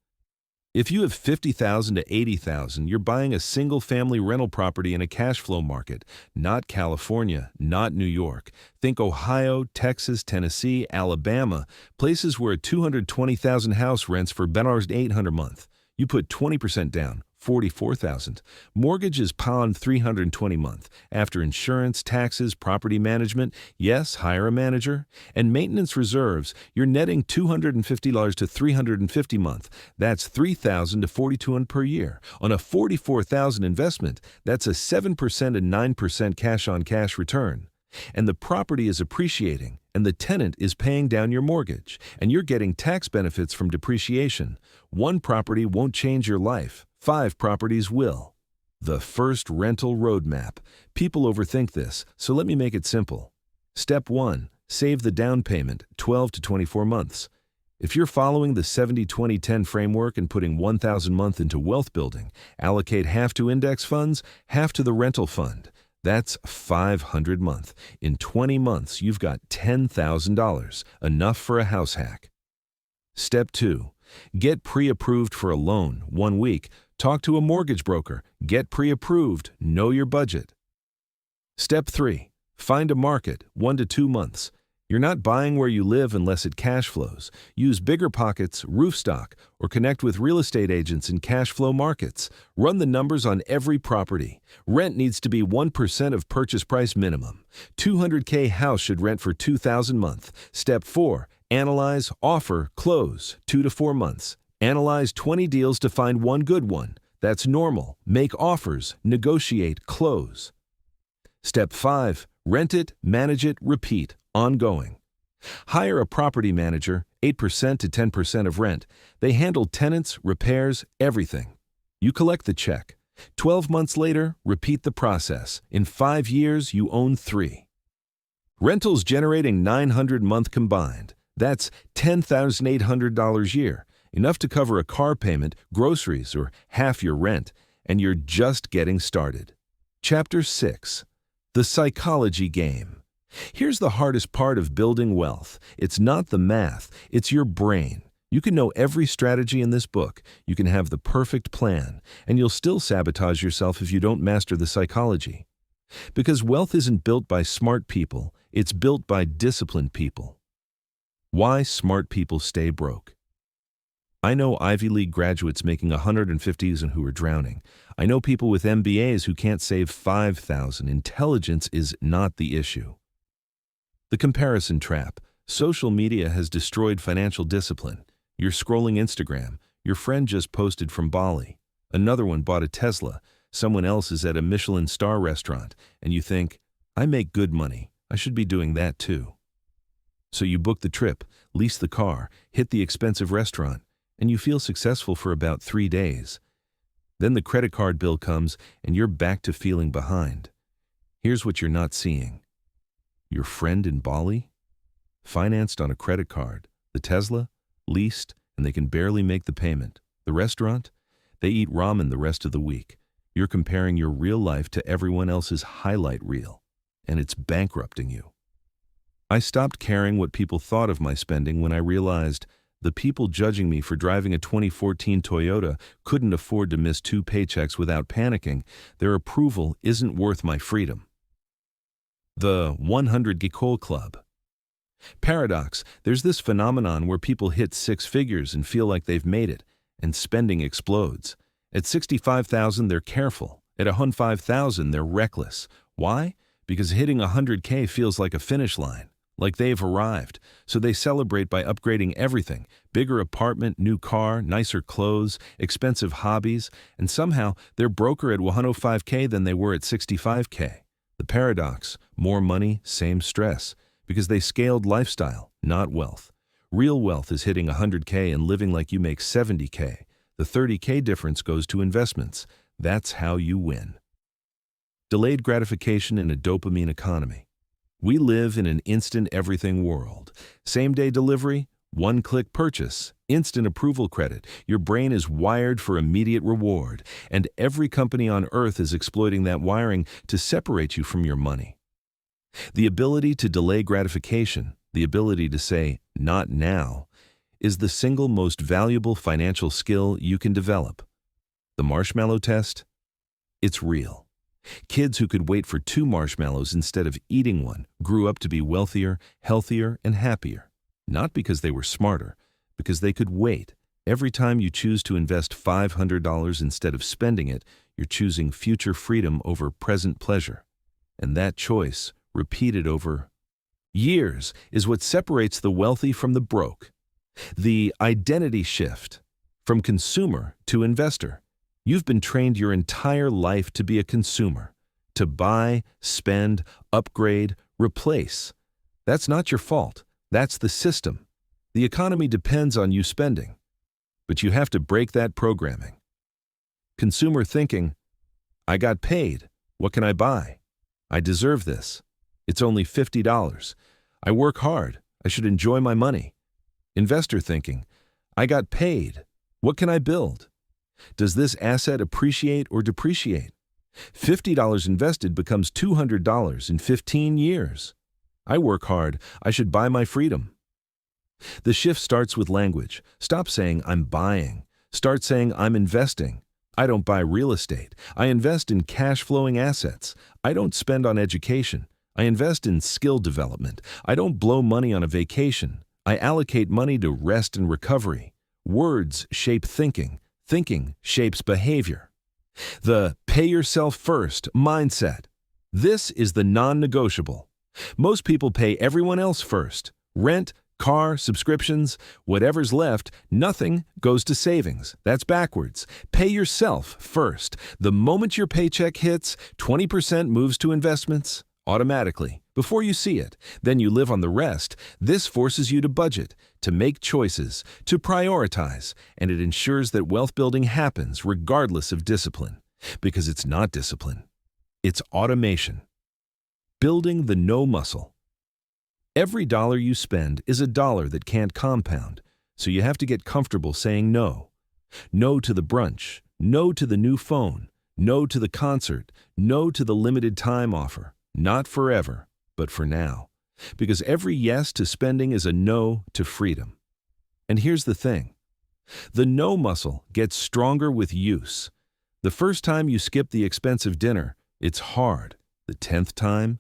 If you have 50,000 to 80,000, you're buying a single-family rental property in a cash flow market, not California, not New York. Think Ohio, Texas, Tennessee, Alabama, places where a 220,000 house rents for $800 a month. You put 20% down, 44,000. Mortgage is pound 320 a month. After insurance, taxes, property management, yes, hire a manager, and maintenance reserves, you're netting $250 to $350 a month. That's $3,000 to $4,200 per year. On a $44,000 investment, that's a 7% and 9% cash-on-cash return. And the property is appreciating, and the tenant is paying down your mortgage, and you're getting tax benefits from depreciation. One property won't change your life. 5 properties will. The first rental roadmap. People overthink this, so let me make it simple. Step 1. Save the down payment, 12 to 24 months. If you're following the 70-20-10 framework and putting $1,000 a month into wealth building, allocate half to index funds, half to the rental fund. That's $500 a month. In 20 months, you've got $10,000, enough for a house hack. Step 2. Get pre-approved for a loan, 1 week. Talk to a mortgage broker. Get pre-approved. Know your budget. Step 3. Find a market, 1 to 2 months. You're not buying where you live unless it cash flows. Use bigger pockets, roof stock, or connect with real estate agents in cash flow markets. Run the numbers on every property. Rent needs to be 1% of purchase price minimum. $200K house should rent for $2,000 a month. Step 4. Analyze, offer, close, 2 to 4 months. Analyze 20 deals to find one good one. That's normal. Make offers, negotiate, close. Step 5. Rent it, manage it, repeat, ongoing. Hire a property manager, 8% to 10% of rent. They handle tenants, repairs, everything. You collect the check. 12 months later, repeat the process. In 5 years, you own 3. Rentals generating $900 a month combined. That's $10,800 a year. Enough to cover a car payment, groceries, or half your rent, and you're just getting started. Chapter 6. The Psychology Game. Here's the hardest part of building wealth. It's not the math, it's your brain. You can know every strategy in this book, you can have the perfect plan, and you'll still sabotage yourself if you don't master the psychology. Because wealth isn't built by smart people, it's built by disciplined people. Why smart people stay broke. I know Ivy League graduates making 150s and who are drowning. I know people with MBAs who can't save $5,000. Intelligence is not the issue. The comparison trap. Social media has destroyed financial discipline. You're scrolling Instagram. Your friend just posted from Bali. Another one bought a Tesla. Someone else is at a Michelin star restaurant. And you think, I make good money. I should be doing that too. So you book the trip, lease the car, hit the expensive restaurant, and you feel successful for about 3 days. Then the credit card bill comes and you're back to feeling behind. Here's what you're not seeing. Your friend in Bali? Financed on a credit card. The Tesla? Leased, and they can barely make the payment. The restaurant? They eat ramen the rest of the week. You're comparing your real life to everyone else's highlight reel, and it's bankrupting you. I stopped caring what people thought of my spending when I realized the people judging me for driving a 2014 Toyota couldn't afford to miss 2 paychecks without panicking. Their approval isn't worth my freedom. The 100 Gecko Club. Paradox, there's this phenomenon where people hit six figures and feel like they've made it, and spending explodes. At 65,000, they're careful. At 105,000, they're reckless. Why? Because hitting 100K feels like a finish line, like they've arrived. So they celebrate by upgrading everything: bigger apartment, new car, nicer clothes, expensive hobbies, and somehow they're broker at 105K than they were at 65K. The paradox: more money, same stress, because they scaled lifestyle, not wealth. Real wealth is hitting 100K and living like you make 70K. The 30K difference goes to investments. That's how you win. Delayed gratification in a dopamine economy. We live in an instant everything world. Same-day delivery, one-click purchase, instant approval credit. Your brain is wired for immediate reward, and every company on earth is exploiting that wiring to separate you from your money. The ability to delay gratification, the ability to say, "not now," is the single most valuable financial skill you can develop. The marshmallow test? It's real. Kids who could wait for 2 marshmallows instead of eating one grew up to be wealthier, healthier, and happier. Not because they were smarter, because they could wait. Every time you choose to invest $500 instead of spending it, you're choosing future freedom over present pleasure. And that choice, repeated over years, is what separates the wealthy from the broke. The identity shift from consumer to investor. You've been trained your entire life to be a consumer, to buy, spend, upgrade, replace. That's not your fault. That's the system. The economy depends on you spending. But you have to break that programming. Consumer thinking: I got paid. What can I buy? I deserve this. It's only $50. I work hard. I should enjoy my money. Investor thinking: I got paid. What can I build? Does this asset appreciate or depreciate? $50 invested becomes $200 in 15 years. I work hard. I should buy my freedom. The shift starts with language. Stop saying "I'm buying." Start saying "I'm investing." I don't buy real estate. I invest in cash-flowing assets. I don't spend on education. I invest in skill development. I don't blow money on a vacation. I allocate money to rest and recovery. Words shape thinking. Thinking shapes behavior. The pay yourself first mindset. This is the non-negotiable. Most people pay everyone else first. Rent, car, subscriptions, whatever's left, nothing goes to savings. That's backwards. Pay yourself first. The moment your paycheck hits, 20% moves to investments automatically, before you see it. Then you live on the rest. This forces you to budget, to make choices, to prioritize, and it ensures that wealth building happens regardless of discipline. Because it's not discipline. It's automation. Building the no muscle. Every dollar you spend is a dollar that can't compound, so you have to get comfortable saying no. No to the brunch, no to the new phone, no to the concert, no to the limited time offer. Not forever, but for now. Because every yes to spending is a no to freedom. And here's the thing. The no muscle gets stronger with use. The first time you skip the expensive dinner, it's hard. The 10th time,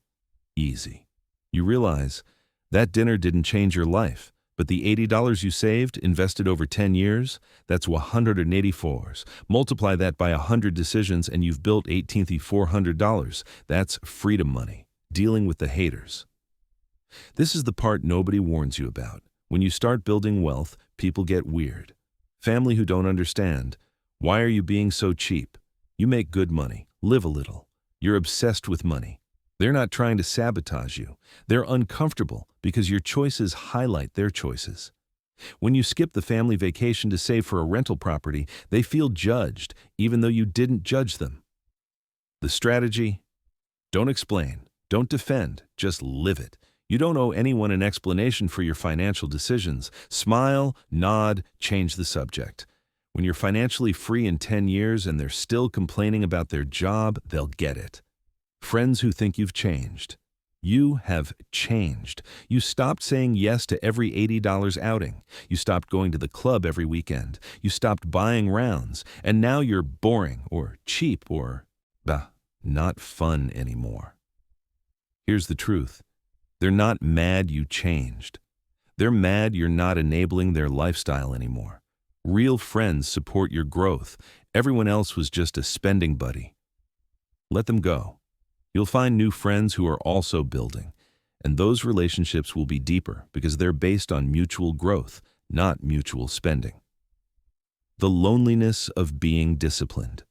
easy. You realize that dinner didn't change your life, but the $80 you saved, invested over 10 years, that's 184s. Multiply that by 100 decisions and you've built $18,400. That's freedom money, dealing with the haters. This is the part nobody warns you about. When you start building wealth, people get weird. Family who don't understand. Why are you being so cheap? You make good money. Live a little. You're obsessed with money. They're not trying to sabotage you. They're uncomfortable because your choices highlight their choices. When you skip the family vacation to save for a rental property, they feel judged, even though you didn't judge them. The strategy? Don't explain. Don't defend. Just live it. You don't owe anyone an explanation for your financial decisions. Smile, nod, change the subject. When you're financially free in 10 years and they're still complaining about their job, they'll get it. Friends who think you've changed. You have changed. You stopped saying yes to every $80 outing. You stopped going to the club every weekend. You stopped buying rounds. And now you're boring or cheap or, not fun anymore. Here's the truth. They're not mad you changed. They're mad you're not enabling their lifestyle anymore. Real friends support your growth. Everyone else was just a spending buddy. Let them go. You'll find new friends who are also building, and those relationships will be deeper because they're based on mutual growth, not mutual spending. The loneliness of being disciplined.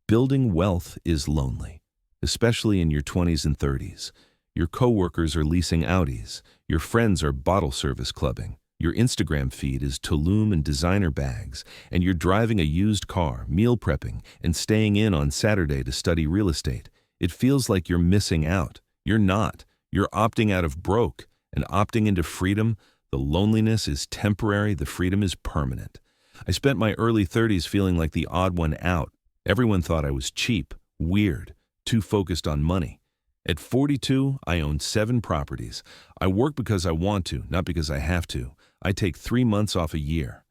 Building wealth is lonely, especially in your 20s and 30s. Your coworkers are leasing Audis. Your friends are bottle service clubbing. Your Instagram feed is Tulum and designer bags, and you're driving a used car, meal prepping, and staying in on Saturday to study real estate. It feels like you're missing out. You're not. You're opting out of broke and opting into freedom. The loneliness is temporary. The freedom is permanent. I spent my early 30s feeling like the odd one out. Everyone thought I was cheap, weird, too focused on money. At 42, I own 7 properties. I work because I want to, not because I have to. I take 3 months off a year.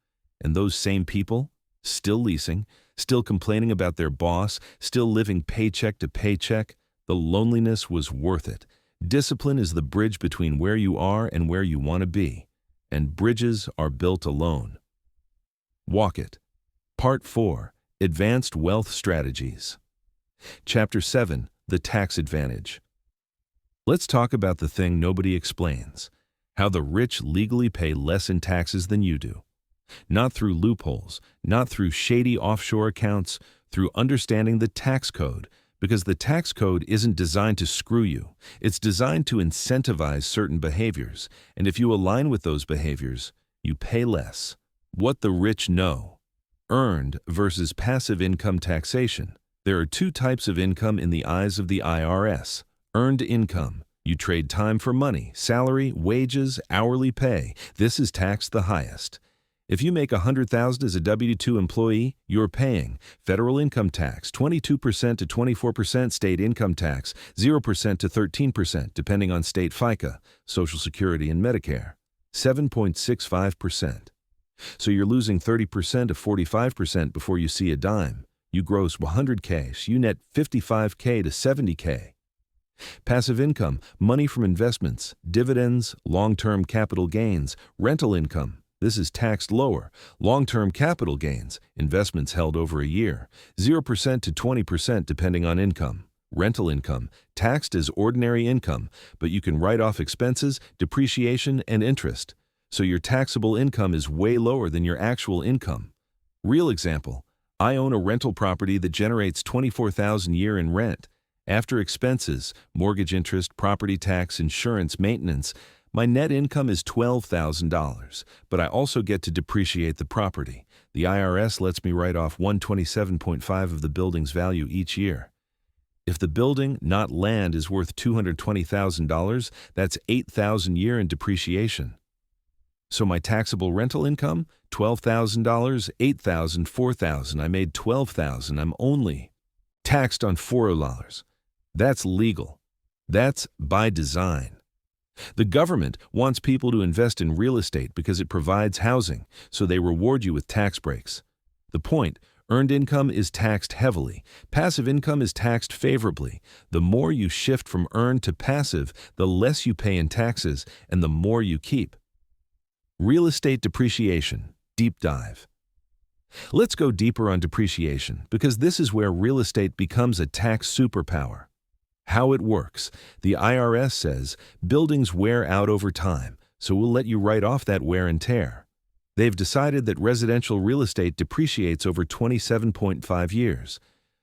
And those same people, still leasing, still complaining about their boss, still living paycheck to paycheck, the loneliness was worth it. Discipline is the bridge between where you are and where you want to be. And bridges are built alone. Walk it. Part 4, Advanced Wealth Strategies. Chapter 7, The Tax Advantage. Let's talk about the thing nobody explains, how the rich legally pay less in taxes than you do. Not through loopholes, not through shady offshore accounts, through understanding the tax code, because the tax code isn't designed to screw you. It's designed to incentivize certain behaviors, and if you align with those behaviors, you pay less. What the rich know. Earned versus passive income taxation. There are 2 types of income in the eyes of the IRS. Earned income. You trade time for money, salary, wages, hourly pay. This is taxed the highest. If you make $100,000 as a W-2 employee, you're paying federal income tax, 22% to 24%, state income tax, 0% to 13%, depending on state FICA, Social Security, and Medicare, 7.65%. So you're losing 30% to 45% before you see a dime. You gross $100K, so you net $55K to $70K. Passive income, money from investments, dividends, long-term capital gains, rental income. This is taxed lower. Long-term capital gains, investments held over a year, 0% to 20% depending on income. Rental income, taxed as ordinary income, but you can write off expenses, depreciation, and interest. So your taxable income is way lower than your actual income. Real example, I own a rental property that generates $24,000 a year in rent. After expenses, mortgage interest, property tax, insurance, maintenance, my net income is $12,000, but I also get to depreciate the property. The IRS lets me write off $127.5 of the building's value each year. If the building, not land, is worth $220,000, that's $8,000 a year in depreciation. So my taxable rental income, $12,000, $8,000, $4,000. I made $12,000. I'm only taxed on $4,000. That's legal. That's by design. The government wants people to invest in real estate because it provides housing, so they reward you with tax breaks. The point, earned income is taxed heavily. Passive income is taxed favorably. The more you shift from earned to passive, the less you pay in taxes and the more you keep. Real estate depreciation, deep dive. Let's go deeper on depreciation because this is where real estate becomes a tax superpower. How it works. The IRS says buildings wear out over time, so we'll let you write off that wear and tear. They've decided that residential real estate depreciates over 27.5 years.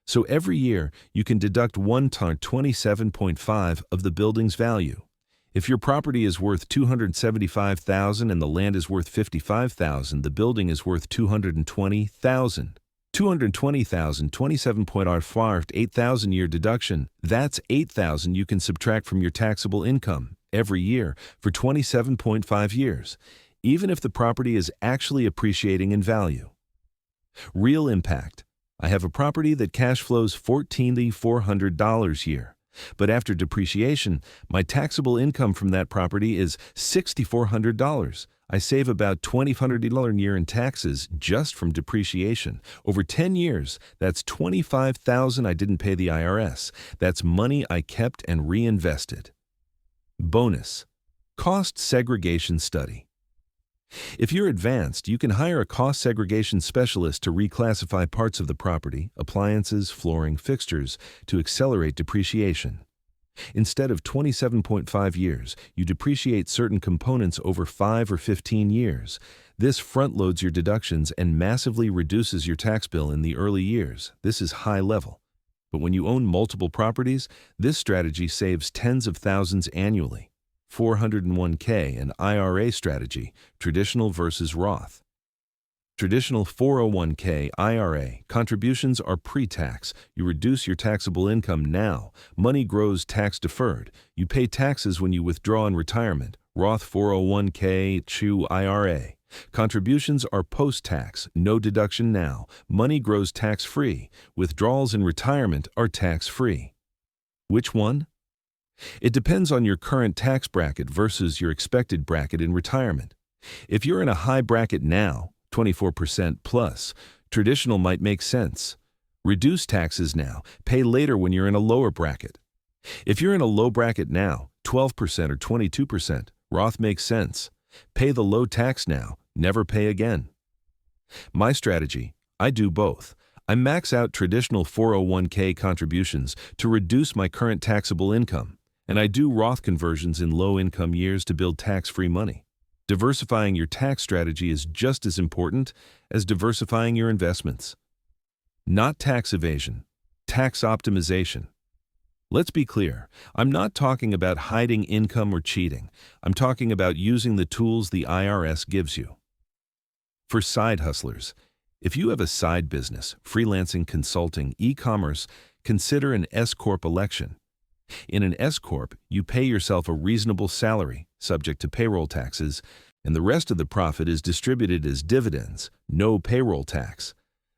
So every year, you can deduct 27.5 of the building's value. If your property is worth $275,000 and the land is worth $55,000, the building is worth $220,000. $220,000, 27.5, $8,000 year deduction. That's $8,000 you can subtract from your taxable income every year for 27.5 years, even if the property is actually appreciating in value. Real impact. I have a property that cash flows $14,400 a year. But after depreciation, my taxable income from that property is $6,400. I save about $2,500 a year in taxes just from depreciation. Over 10 years, that's $25,000 I didn't pay the IRS. That's money I kept and reinvested. Bonus: cost segregation study. If you're advanced, you can hire a cost segregation specialist to reclassify parts of the property, appliances, flooring, fixtures, to accelerate depreciation. Instead of 27.5 years, you depreciate certain components over 5 or 15 years. This front-loads your deductions and massively reduces your tax bill in the early years. This is high level. But when you own multiple properties, this strategy saves tens of thousands annually. 401k and IRA strategy, traditional versus Roth. Traditional 401k IRA contributions are pre-tax. You reduce your taxable income now. Money grows tax-deferred. You pay taxes when you withdraw in retirement. Roth 401k, CHU IRA. Contributions are post-tax, no deduction now. Money grows tax-free. Withdrawals in retirement are tax-free. Which one? It depends on your current tax bracket versus your expected bracket in retirement. If you're in a high bracket now, 24% plus, traditional might make sense. Reduce taxes now, pay later when you're in a lower bracket. If you're in a low bracket now, 12% or 22%, Roth makes sense. Pay the low tax now, never pay again. My strategy: I do both. I max out traditional 401k contributions to reduce my current taxable income, and I do Roth conversions in low-income years to build tax-free money. Diversifying your tax strategy is just as important as diversifying your investments. Not tax evasion, tax optimization. Let's be clear, I'm not talking about hiding income or cheating. I'm talking about using the tools the IRS gives you. For side hustlers, if you have a side business, freelancing, consulting, e-commerce, consider an S-Corp election. In an S-Corp, you pay yourself a reasonable salary, subject to payroll taxes, and the rest of the profit is distributed as dividends, no payroll tax.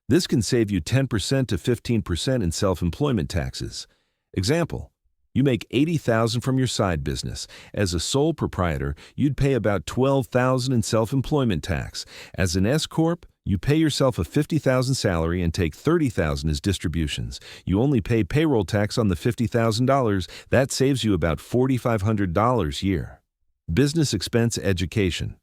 This can save you 10% to 15% in self-employment taxes. Example: you make $80,000 from your side business. As a sole proprietor, you'd pay about $12,000 in self-employment tax. As an S-Corp, you pay yourself a $50,000 salary and take $30,000 as distributions. You only pay payroll tax on the $50,000. That saves you about $4,500 a year. Business expense education.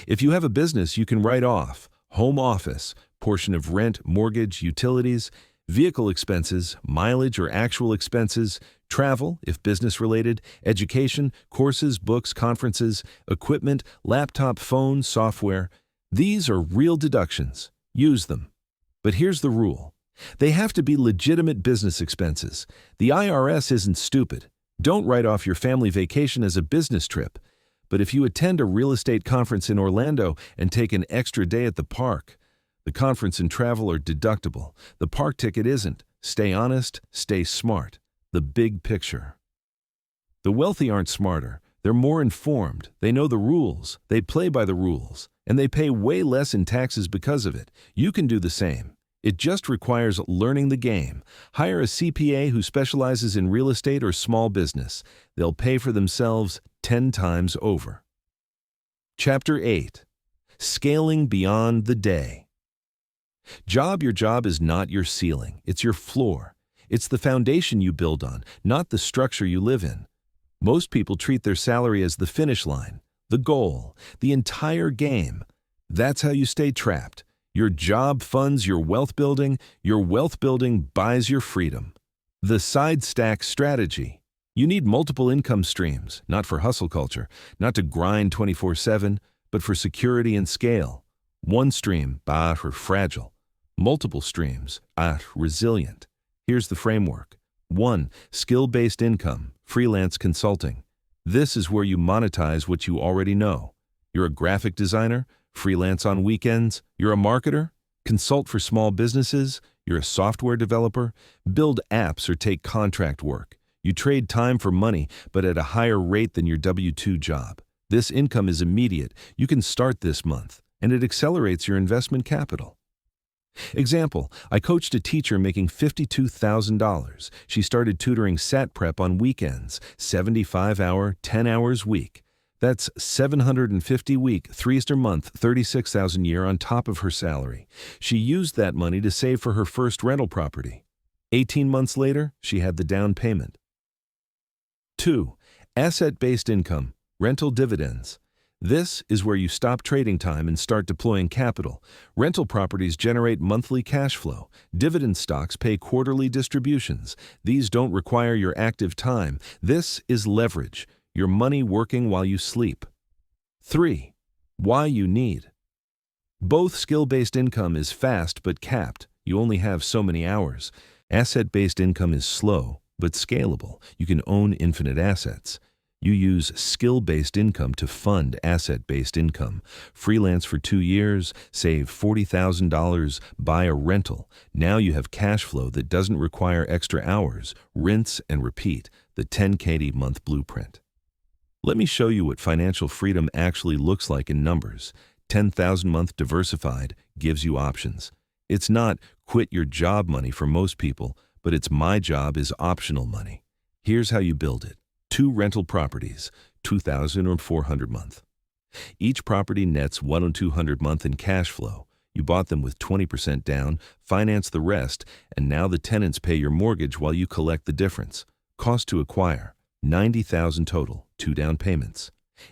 If you have a business, you can write off home office, portion of rent, mortgage, utilities, vehicle expenses, mileage or actual expenses, travel, if business-related, education, courses, books, conferences, equipment, laptop, phone, software. These are real deductions. Use them. But here's the rule. They have to be legitimate business expenses. The IRS isn't stupid. Don't write off your family vacation as a business trip. But if you attend a real estate conference in Orlando and take an extra day at the park, the conference and travel are deductible. The park ticket isn't. Stay honest, stay smart. The big picture. The wealthy aren't smarter. They're more informed. They know the rules. They play by the rules. And they pay way less in taxes because of it. You can do the same. It just requires learning the game. Hire a CPA who specializes in real estate or small business. They'll pay for themselves 10 times over. Chapter 8. Scaling Beyond the Day. Your job is not your ceiling. It's your floor. It's the foundation you build on, not the structure you live in. Most people treat their salary as the finish line, the goal, the entire game. That's how you stay trapped. Your job funds your wealth building buys your freedom. The side stack strategy. You need multiple income streams, not for hustle culture, not to grind 24/7, but for security and scale. One stream, for fragile. Multiple streams, resilient. Here's the framework. 1. Skill-based income, freelance consulting. This is where you monetize what you already know. You're a graphic designer, freelance on weekends. You're a marketer, consult for small businesses. You're a software developer, build apps or take contract work. You trade time for money, but at a higher rate than your W-2 job. This income is immediate. You can start this month, and it accelerates your investment capital. Example, I coached a teacher making $52,000. She started tutoring SAT prep on weekends, 75-hour, 10 hours week. That's $750 week, 3 Easter month, $36,000 year on top of her salary. She used that money to save for her first rental property. 18 months later, she had the down payment. 2. Asset-based income, rental dividends. This is where you stop trading time and start deploying capital. Rental properties generate monthly cash flow. Dividend stocks pay quarterly distributions. These don't require your active time. This is leverage, your money working while you sleep. 3. Why you need. Both skill-based income is fast but capped. You only have so many hours. Asset-based income is slow but scalable. You can own infinite assets. You use skill-based income to fund asset-based income. Freelance for 2 years, save $40,000, buy a rental. Now you have cash flow that doesn't require extra hours. Rinse and repeat, the 10K month blueprint. Let me show you what financial freedom actually looks like in numbers. 10,000 month diversified gives you options. It's not quit your job money for most people, but it's my job is optional money. Here's how you build it. 2 rental properties, $2,400 a month. Each property nets $1,200 a month in cash flow. You bought them with 20% down, finance the rest, and now the tenants pay your mortgage while you collect the difference. Cost to acquire, $90,000 total, 2 down payments.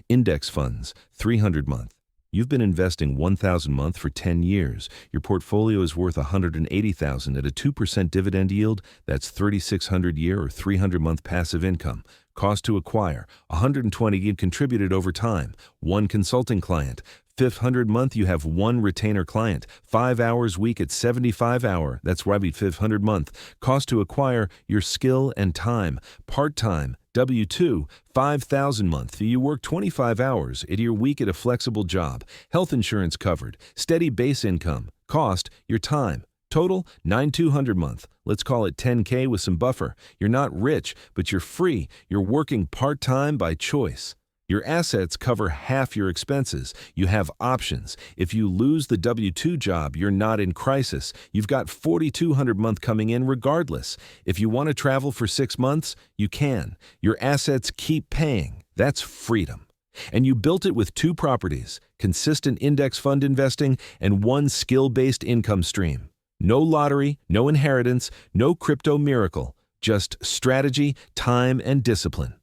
Index funds, $300 a month. You've been investing $1,000 a month for 10 years. Your portfolio is worth $180,000 at a 2% dividend yield. That's $3,600 a year or $300 a month passive income. Cost to acquire, $120 contributed over time. 1 consulting client. 500 month, you have 1 retainer client. 5 hours week at 75 hour. That's why we 500 month. Cost to acquire, your skill and time. Part-time, W-2, $5,000 month. You work 25 hours at your week at a flexible job. Health insurance covered. Steady base income. Cost, your time. Total, $9,200 month. Let's call it 10K with some buffer. You're not rich, but you're free. You're working part-time by choice. Your assets cover half your expenses. You have options. If you lose the W-2 job, you're not in crisis. You've got $4,200 a month coming in regardless. If you want to travel for 6 months, you can. Your assets keep paying. That's freedom. And you built it with 2 properties, consistent index fund investing, and 1 skill-based income stream. No lottery, no inheritance, no crypto miracle. Just strategy, time, and discipline.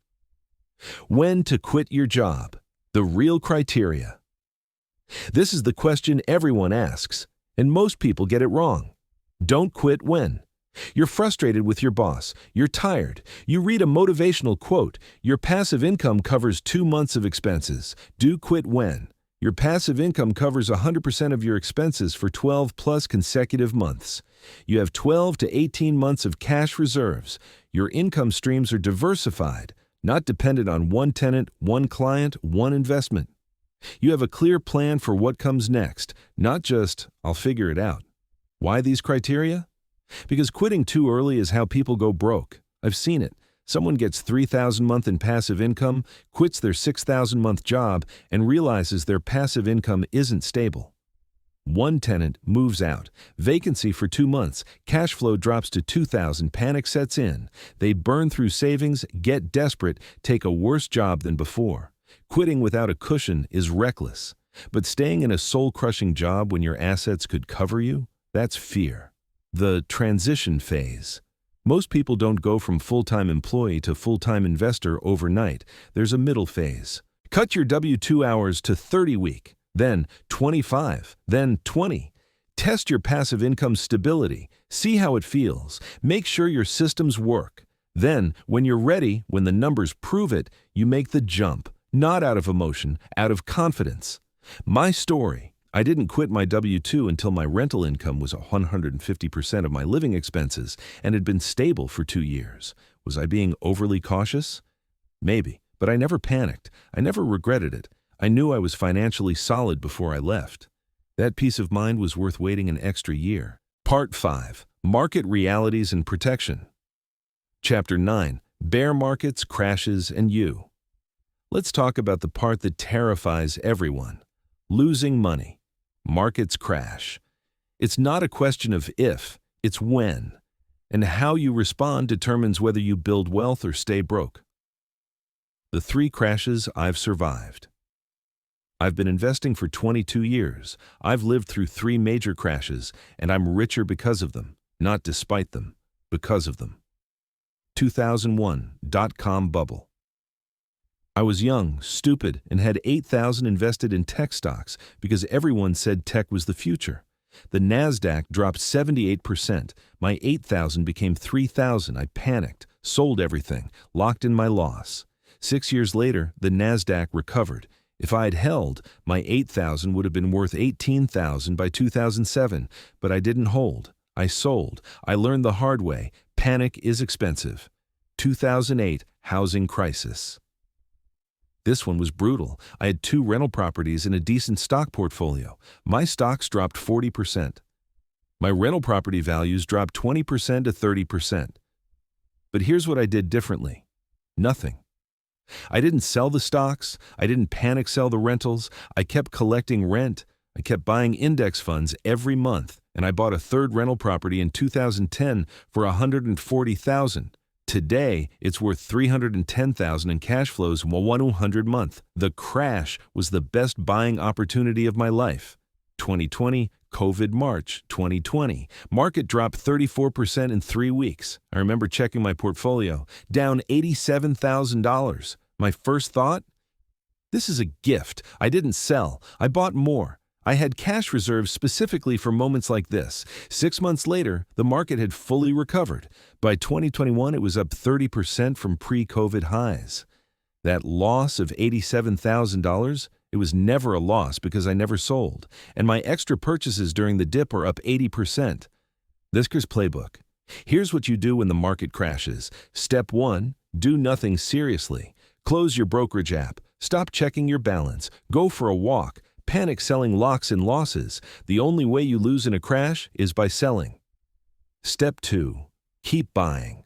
When to quit your job. The real criteria. This is the question everyone asks, and most people get it wrong. Don't quit when? You're frustrated with your boss. You're tired. You read a motivational quote. Your passive income covers 2 months of expenses. Do quit when? Your passive income covers 100% of your expenses for 12 plus consecutive months. You have 12 to 18 months of cash reserves. Your income streams are diversified, not dependent on 1 tenant, 1 client, 1 investment. You have a clear plan for what comes next, not just, I'll figure it out. Why these criteria? Because quitting too early is how people go broke. I've seen it. Someone gets $3,000 a month in passive income, quits their $6,000 a month job, and realizes their passive income isn't stable. 1 tenant moves out, vacancy for 2 months, cash flow drops to $2,000, panic sets in. They burn through savings, get desperate, take a worse job than before. Quitting without a cushion is reckless. But staying in a soul-crushing job when your assets could cover you, that's fear. The transition phase. Most people don't go from full-time employee to full-time investor overnight. There's a middle phase. Cut your W-2 hours to 30 week, then 25, then 20. Test your passive income stability. See how it feels. Make sure your systems work. Then, when you're ready, when the numbers prove it, you make the jump, not out of emotion, out of confidence. My story. I didn't quit my W-2 until my rental income was 150% of my living expenses and had been stable for 2 years. Was I being overly cautious? Maybe, but I never panicked. I never regretted it. I knew I was financially solid before I left. That peace of mind was worth waiting an extra year. Part 5. Market Realities and Protection. Chapter 9. Bear Markets, Crashes, and You. Let's talk about the part that terrifies everyone. Losing money. Markets crash. It's not a question of if, it's when. And how you respond determines whether you build wealth or stay broke. The 3 crashes I've survived. I've been investing for 22 years. I've lived through 3 major crashes, and I'm richer because of them, not despite them, because of them. 2001 dot-com bubble. I was young, stupid, and had 8,000 invested in tech stocks because everyone said tech was the future. The NASDAQ dropped 78%. My 8,000 became 3,000. I panicked, sold everything, locked in my loss. 6 years later, the NASDAQ recovered. If I had held, my 8,000 would have been worth 18,000 by 2007, but I didn't hold. I sold. I learned the hard way. Panic is expensive. 2008 housing crisis. This one was brutal. I had 2 rental properties and a decent stock portfolio. My stocks dropped 40%. My rental property values dropped 20% to 30%. But here's what I did differently. Nothing. I didn't sell the stocks. I didn't panic sell the rentals. I kept collecting rent. I kept buying index funds every month, and I bought a 3rd rental property in 2010 for $140,000. Today, it's worth $310,000 in cash flows 100 month. The crash was the best buying opportunity of my life. 2020, COVID March 2020. Market dropped 34% in 3 weeks. I remember checking my portfolio, down $87,000. My first thought? This is a gift. I didn't sell. I bought more. I had cash reserves specifically for moments like this. 6 months later, the market had fully recovered. By 2021, it was up 30% from pre-COVID highs. That loss of $87,000, it was never a loss because I never sold. And my extra purchases during the dip are up 80%. Discourages playbook. Here's what you do when the market crashes. Step 1, do nothing seriously. Close your brokerage app. Stop checking your balance. Go for a walk. Panic selling locks in losses. The only way you lose in a crash is by selling. Step 2. Keep buying.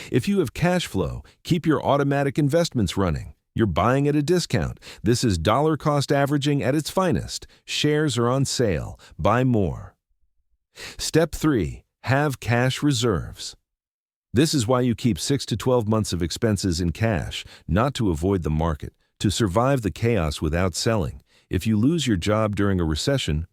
If you have cash flow, keep your automatic investments running. You're buying at a discount. This is dollar cost averaging at its finest. Shares are on sale. Buy more. Step 3. Have cash reserves. This is why you keep 6 to 12 months of expenses in cash, not to avoid the market, to survive the chaos without selling. If you lose your job during a recession,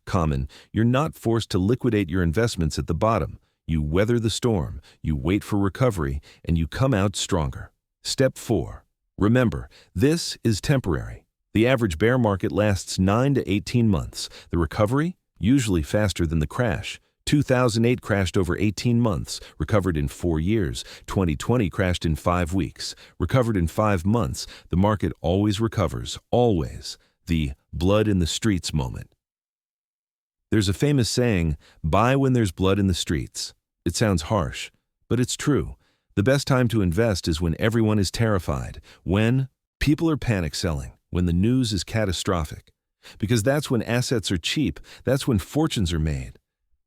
you're not forced to liquidate your investments at the bottom. You weather the storm, you wait for recovery, and you come out stronger. Step 4. Remember, this is temporary. The average bear market lasts 9 to 18 months. The recovery? Usually faster than the crash. 2008 crashed over 18 months, recovered in 4 years. 2020 crashed in 5 weeks, recovered in 5 months. The market always recovers, always. The blood in the streets moment. There's a famous saying, buy when there's blood in the streets. It sounds harsh, but it's true. The best time to invest is when everyone is terrified, when people are panic selling, when the news is catastrophic. Because that's when assets are cheap, that's when fortunes are made.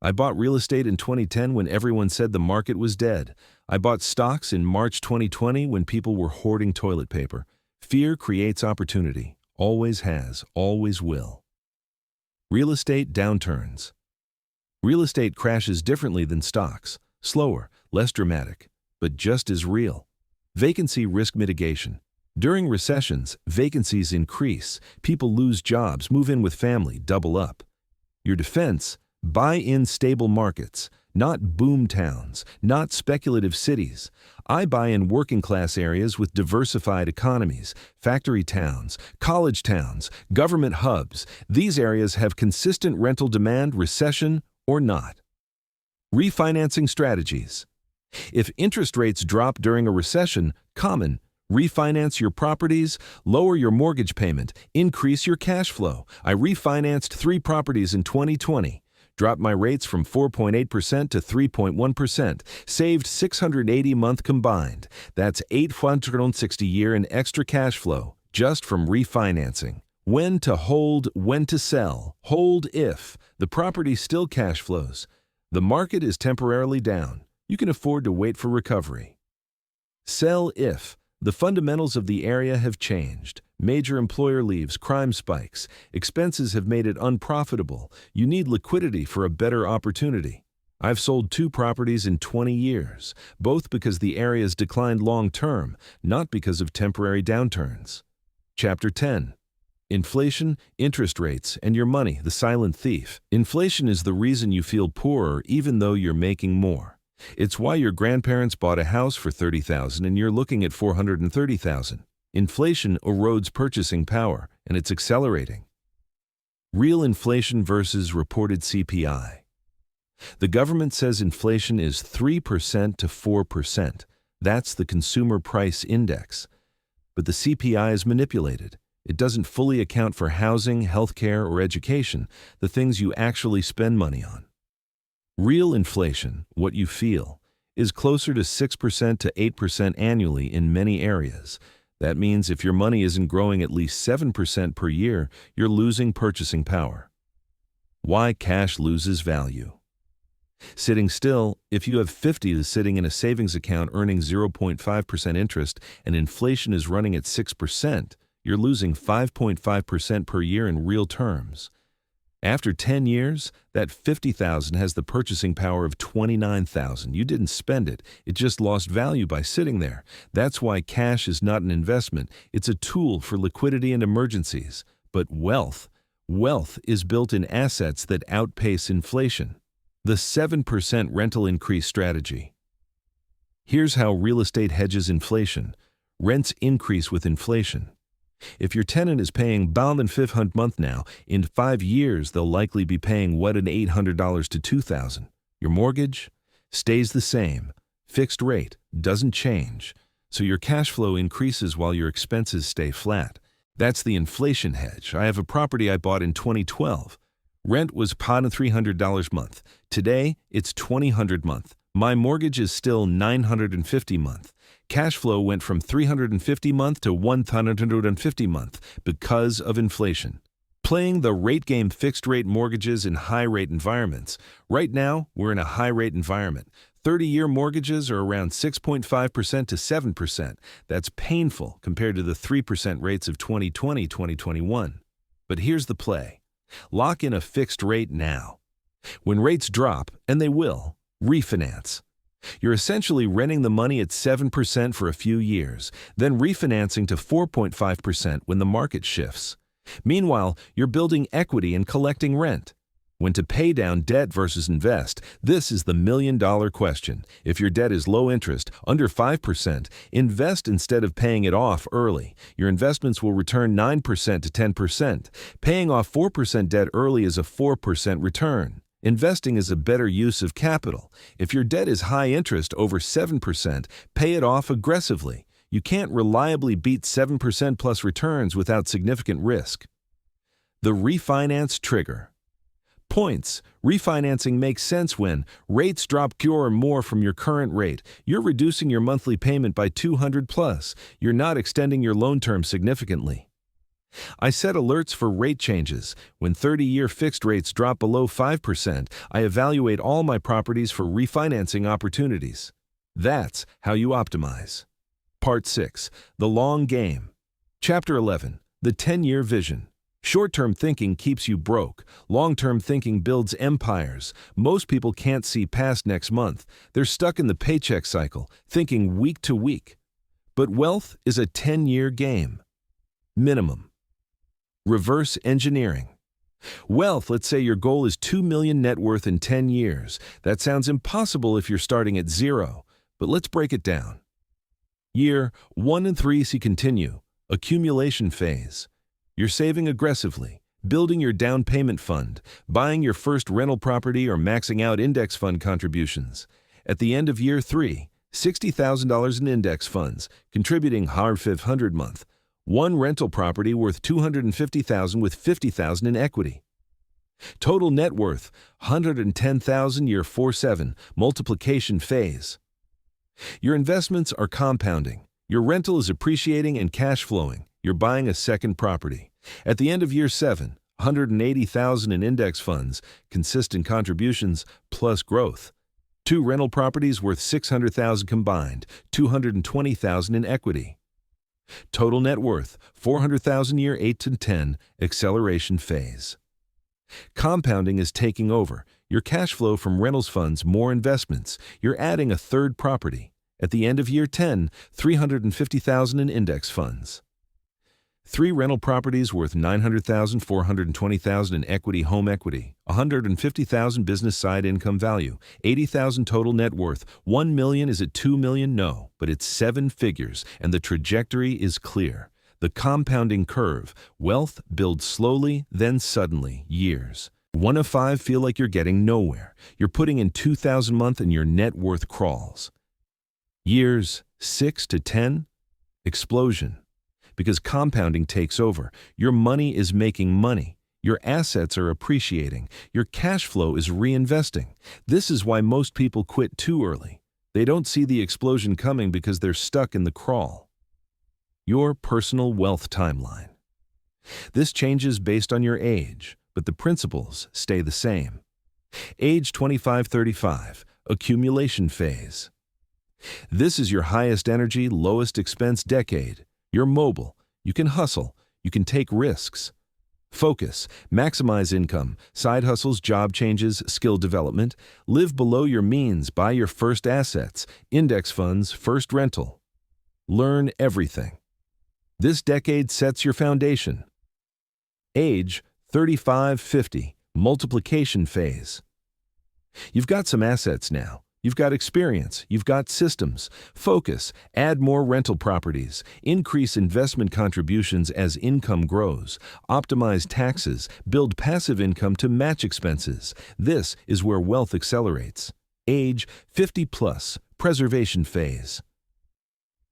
I bought real estate in 2010 when everyone said the market was dead. I bought stocks in March 2020 when people were hoarding toilet paper. Fear creates opportunity. Always has, always will. Real estate downturns. Real estate crashes differently than stocks. Slower, less dramatic, but just as real. Vacancy risk mitigation. During recessions, vacancies increase. People lose jobs, move in with family, double up. Your defense? Buy in stable markets, not boom towns, not speculative cities. I buy in working class areas with diversified economies, factory towns, college towns, government hubs. These areas have consistent rental demand, recession or not. Refinancing strategies. If interest rates drop during a recession, refinance your properties, lower your mortgage payment, increase your cash flow. I refinanced 3 properties in 2020. Dropped my rates from 4.8% to 3.1%, saved $680 a month combined. That's $860 a year in extra cash flow, just from refinancing. When to hold, when to sell. Hold if the property still cash flows. The market is temporarily down. You can afford to wait for recovery. Sell if the fundamentals of the area have changed. Major employer leaves, crime spikes, expenses have made it unprofitable. You need liquidity for a better opportunity. I've sold 2 properties in 20 years, both because the areas declined long term, not because of temporary downturns. Chapter 10. Inflation, interest rates, and your money, the silent thief. Inflation is the reason you feel poorer even though you're making more. It's why your grandparents bought a house for $30,000 and you're looking at $430,000. Inflation erodes purchasing power, and it's accelerating. Real inflation versus reported CPI. The government says inflation is 3% to 4%. That's the Consumer Price Index. But the CPI is manipulated. It doesn't fully account for housing, healthcare, or education, the things you actually spend money on. Real inflation, what you feel, is closer to 6% to 8% annually in many areas. That means if your money isn't growing at least 7% per year, you're losing purchasing power. Why cash loses value. Sitting still, if you have 50 sitting in a savings account earning 0.5% interest and inflation is running at 6%, you're losing 5.5% per year in real terms. After 10 years, that $50,000 has the purchasing power of $29,000. You didn't spend it. It just lost value by sitting there. That's why cash is not an investment. It's a tool for liquidity and emergencies. But wealth is built in assets that outpace inflation. The 7% rental increase strategy. Here's how real estate hedges inflation. Rents increase with inflation. If your tenant is paying $1,500 month now, in 5 years they'll likely be paying an $800 to $2,000. Your mortgage stays the same. Fixed rate doesn't change. So your cash flow increases while your expenses stay flat. That's the inflation hedge. I have a property I bought in 2012. Rent was $300 month. Today, it's $2,000 month. My mortgage is still $950 month. Cash flow went from $350 month to $1,150 month because of inflation. Playing the rate game, fixed rate mortgages in high rate environments. Right now, we're in a high rate environment. 30-year mortgages are around 6.5% to 7%. That's painful compared to the 3% rates of 2020, 2021. But here's the play. Lock in a fixed rate now. When rates drop, and they will, refinance. You're essentially renting the money at 7% for a few years, then refinancing to 4.5% when the market shifts. Meanwhile, you're building equity and collecting rent. When to pay down debt versus invest, this is the million-dollar question. If your debt is low interest, under 5%, invest instead of paying it off early. Your investments will return 9% to 10%. Paying off 4% debt early is a 4% return. Investing is a better use of capital. If your debt is high interest, over 7%, pay it off aggressively. You can't reliably beat 7% plus returns without significant risk. The refinance trigger. Points. Refinancing makes sense when rates drop or more from your current rate. You're reducing your monthly payment by $200 plus. You're not extending your loan term significantly. I set alerts for rate changes. When 30-year fixed rates drop below 5%, I evaluate all my properties for refinancing opportunities. That's how you optimize. Part 6. The Long Game. Chapter 11. The 10-Year Vision. Short-term thinking keeps you broke. Long-term thinking builds empires. Most people can't see past next month. They're stuck in the paycheck cycle, thinking week to week. But wealth is a 10-year game. Minimum. Reverse engineering. Wealth, let's say your goal is $2 million net worth in 10 years. That sounds impossible if you're starting at 0, but let's break it down. Year 1 and 3 see continue. Accumulation phase. You're saving aggressively, building your down payment fund, buying your first rental property or maxing out index fund contributions. At the end of year 3, $60,000 in index funds, contributing $500 month. One rental property worth $250,000 with $50,000 in equity. Total net worth, $110,000 year 4-7, multiplication phase. Your investments are compounding. Your rental is appreciating and cash flowing. You're buying a second property. At the end of year 7, $180,000 in index funds, consistent contributions, plus growth. 2 rental properties worth $600,000 combined, $220,000 in equity. Total net worth, $400,000 year 8 to 10, acceleration phase. Compounding is taking over. Your cash flow from rentals funds, more investments. You're adding a third property. At the end of year 10, $350,000 in index funds. 3 rental properties worth $900,000, $420,000 in equity, home equity, $150,000 business side income value, $80,000 total net worth. $1 million, is it $2 million? No, but it's 7 figures, and the trajectory is clear. The compounding curve. Wealth builds slowly, then suddenly, years. 1 of 5 feel like you're getting nowhere. You're putting in $2,000 a month and your net worth crawls. Years 6 to 10, explosion. Because compounding takes over. Your money is making money. Your assets are appreciating. Your cash flow is reinvesting. This is why most people quit too early. They don't see the explosion coming because they're stuck in the crawl. Your personal wealth timeline. This changes based on your age, but the principles stay the same. Age 25-35, accumulation phase. This is your highest energy, lowest expense decade. You're mobile, you can hustle, you can take risks. Focus, maximize income, side hustles, job changes, skill development. Live below your means, buy your first assets, index funds, first rental. Learn everything. This decade sets your foundation. Age 35-50, multiplication phase. You've got some assets now. You've got experience, you've got systems. Focus, add more rental properties, increase investment contributions as income grows, optimize taxes, build passive income to match expenses. This is where wealth accelerates. Age 50 plus, preservation phase.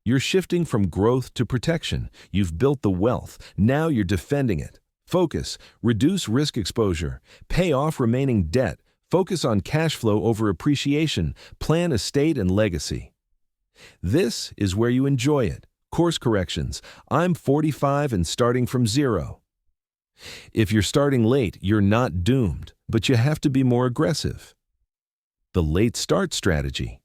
You're shifting from growth to protection. You've built the wealth, now you're defending it. Focus, reduce risk exposure, pay off remaining debt. Focus on cash flow over appreciation, plan estate and legacy. This is where you enjoy it. Course corrections. I'm 45 and starting from 0. If you're starting late, you're not doomed, but you have to be more aggressive. The late start strategy.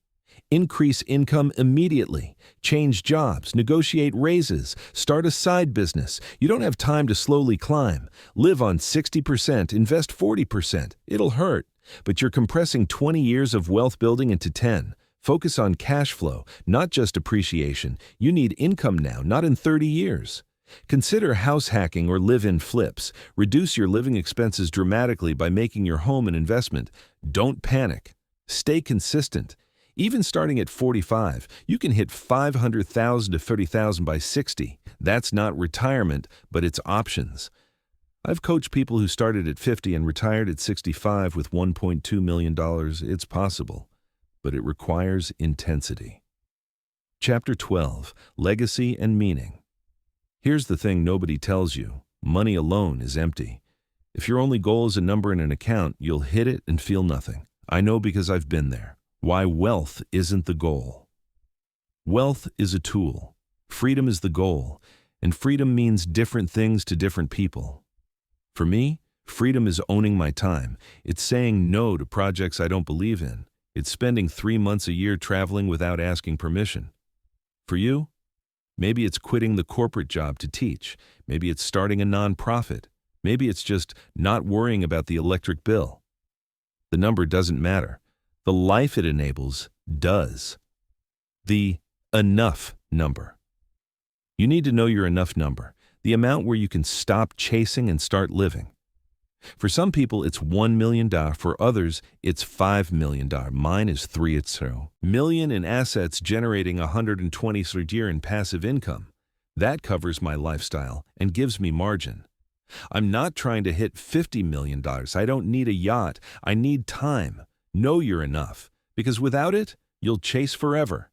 Increase income immediately. Change jobs, negotiate raises, start a side business. You don't have time to slowly climb. Live on 60%, invest 40%. It'll hurt. But you're compressing 20 years of wealth building into 10. Focus on cash flow, not just appreciation. You need income now, not in 30 years. Consider house hacking or live-in flips. Reduce your living expenses dramatically by making your home an investment. Don't panic. Stay consistent. Even starting at 45, you can hit $500,000 to $30,000 by 60. That's not retirement, but it's options. I've coached people who started at 50 and retired at 65 with $1.2 million. It's possible, but it requires intensity. Chapter 12, Legacy and Meaning. Here's the thing nobody tells you. Money alone is empty. If your only goal is a number in an account, you'll hit it and feel nothing. I know because I've been there. Why wealth isn't the goal. Wealth is a tool. Freedom is the goal, and freedom means different things to different people. For me, freedom is owning my time. It's saying no to projects I don't believe in. It's spending 3 months a year traveling without asking permission. For you, maybe it's quitting the corporate job to teach. Maybe it's starting a nonprofit. Maybe it's just not worrying about the electric bill. The number doesn't matter. The life it enables does. The enough number. You need to know your enough number. The amount where you can stop chasing and start living. For some people, it's $1 million. For others, it's $5 million. Mine is 3 million in assets generating $120 a year in passive income. That covers my lifestyle and gives me margin. I'm not trying to hit $50 million. I don't need a yacht. I need time. Know you're enough, because without it, you'll chase forever.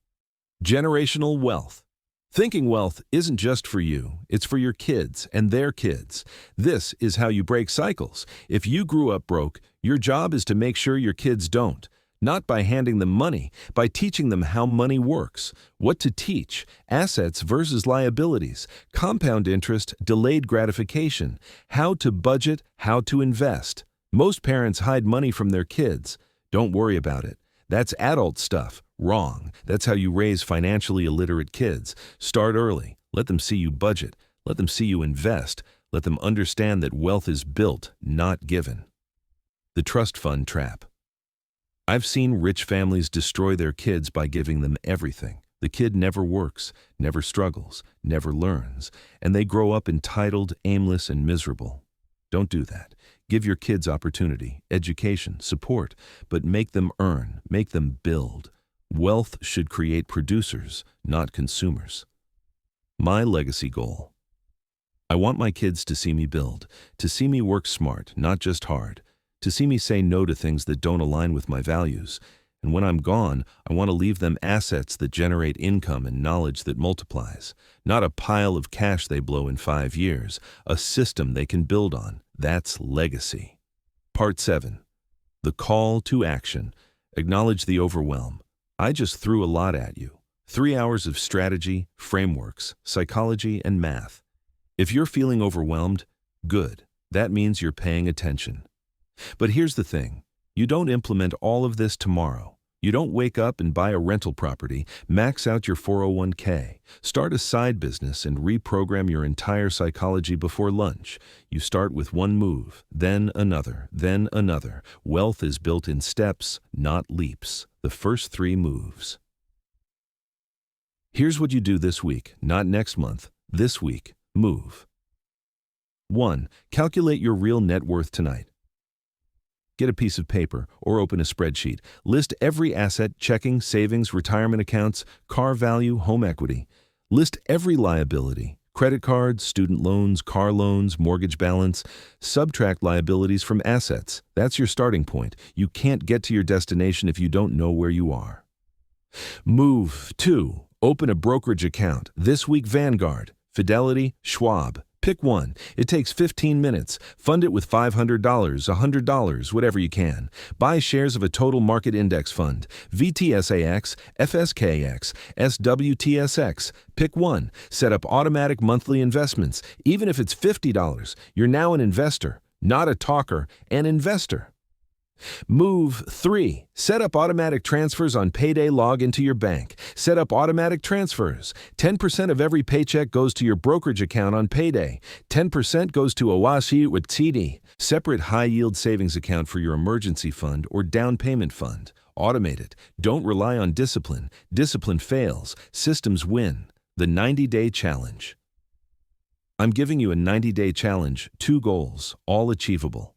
Generational wealth. Thinking wealth isn't just for you, it's for your kids and their kids. This is how you break cycles. If you grew up broke, your job is to make sure your kids don't. Not by handing them money, by teaching them how money works, what to teach, assets versus liabilities, compound interest, delayed gratification, how to budget, how to invest. Most parents hide money from their kids. Don't worry about it. That's adult stuff. Wrong. That's how you raise financially illiterate kids. Start early. Let them see you budget. Let them see you invest. Let them understand that wealth is built, not given. The trust fund trap. I've seen rich families destroy their kids by giving them everything. The kid never works, never struggles, never learns, and they grow up entitled, aimless, and miserable. Don't do that. Give your kids opportunity, education, support, but make them earn, make them build. Wealth should create producers, not consumers. My legacy goal. I want my kids to see me build, to see me work smart, not just hard, to see me say no to things that don't align with my values. And when I'm gone, I want to leave them assets that generate income and knowledge that multiplies. Not a pile of cash they blow in 5 years, a system they can build on. That's legacy. Part 7. The call to action. Acknowledge the overwhelm. I just threw a lot at you. 3 hours of strategy, frameworks, psychology, and math. If you're feeling overwhelmed, good. That means you're paying attention. But here's the thing. You don't implement all of this tomorrow. You don't wake up and buy a rental property, max out your 401k, start a side business, and reprogram your entire psychology before lunch. You start with one move, then another, then another. Wealth is built in steps, not leaps. The first 3 moves. Here's what you do this week, not next month. This week, move. 1. Calculate your real net worth tonight. Get a piece of paper or open a spreadsheet. List every asset, checking, savings, retirement accounts, car value, home equity. List every liability, credit cards, student loans, car loans, mortgage balance. Subtract liabilities from assets. That's your starting point. You can't get to your destination if you don't know where you are. Move. 2. Open a brokerage account. This week, Vanguard, Fidelity, Schwab. Pick one. It takes 15 minutes. Fund it with $500, $100, whatever you can. Buy shares of a total market index fund. VTSAX, FSKX, SWTSX. Pick one. Set up automatic monthly investments. Even if it's $50, you're now an investor, not a talker, an investor. Move. 3. Set up automatic transfers on payday. Log into your bank. Set up automatic transfers. 10% of every paycheck goes to your brokerage account on payday. 10% goes to Awashi with TD. Separate high-yield savings account for your emergency fund or down payment fund. Automate it. Don't rely on discipline. Discipline fails. Systems win. The 90-day challenge. I'm giving you a 90-day challenge. 2 goals, all achievable.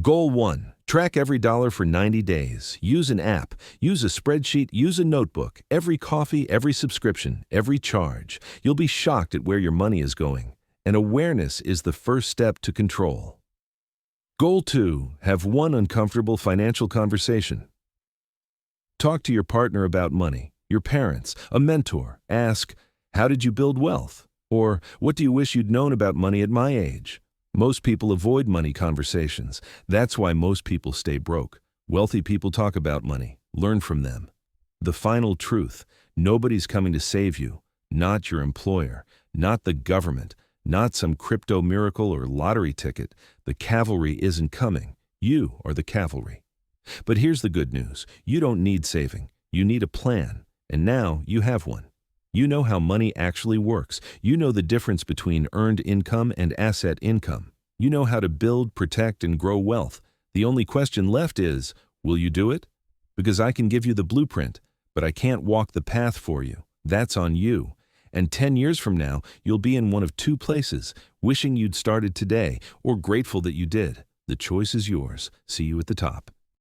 Goal 1. Track every dollar for 90 days. Use an app. Use a spreadsheet. Use a notebook. Every coffee, every subscription, every charge. You'll be shocked at where your money is going. And awareness is the first step to control. Goal 2. Have one uncomfortable financial conversation. Talk to your partner about money, your parents, a mentor. Ask, how did you build wealth? Or, what do you wish you'd known about money at my age? Most people avoid money conversations. That's why most people stay broke. Wealthy people talk about money. Learn from them. The final truth: nobody's coming to save you. Not your employer, not the government, not some crypto miracle or lottery ticket. The cavalry isn't coming. You are the cavalry. But here's the good news. You don't need saving. You need a plan. And now you have one. You know how money actually works. You know the difference between earned income and asset income. You know how to build, protect, and grow wealth. The only question left is, will you do it? Because I can give you the blueprint, but I can't walk the path for you. That's on you. And 10 years from now, you'll be in one of 2 places, wishing you'd started today or grateful that you did. The choice is yours. See you at the top.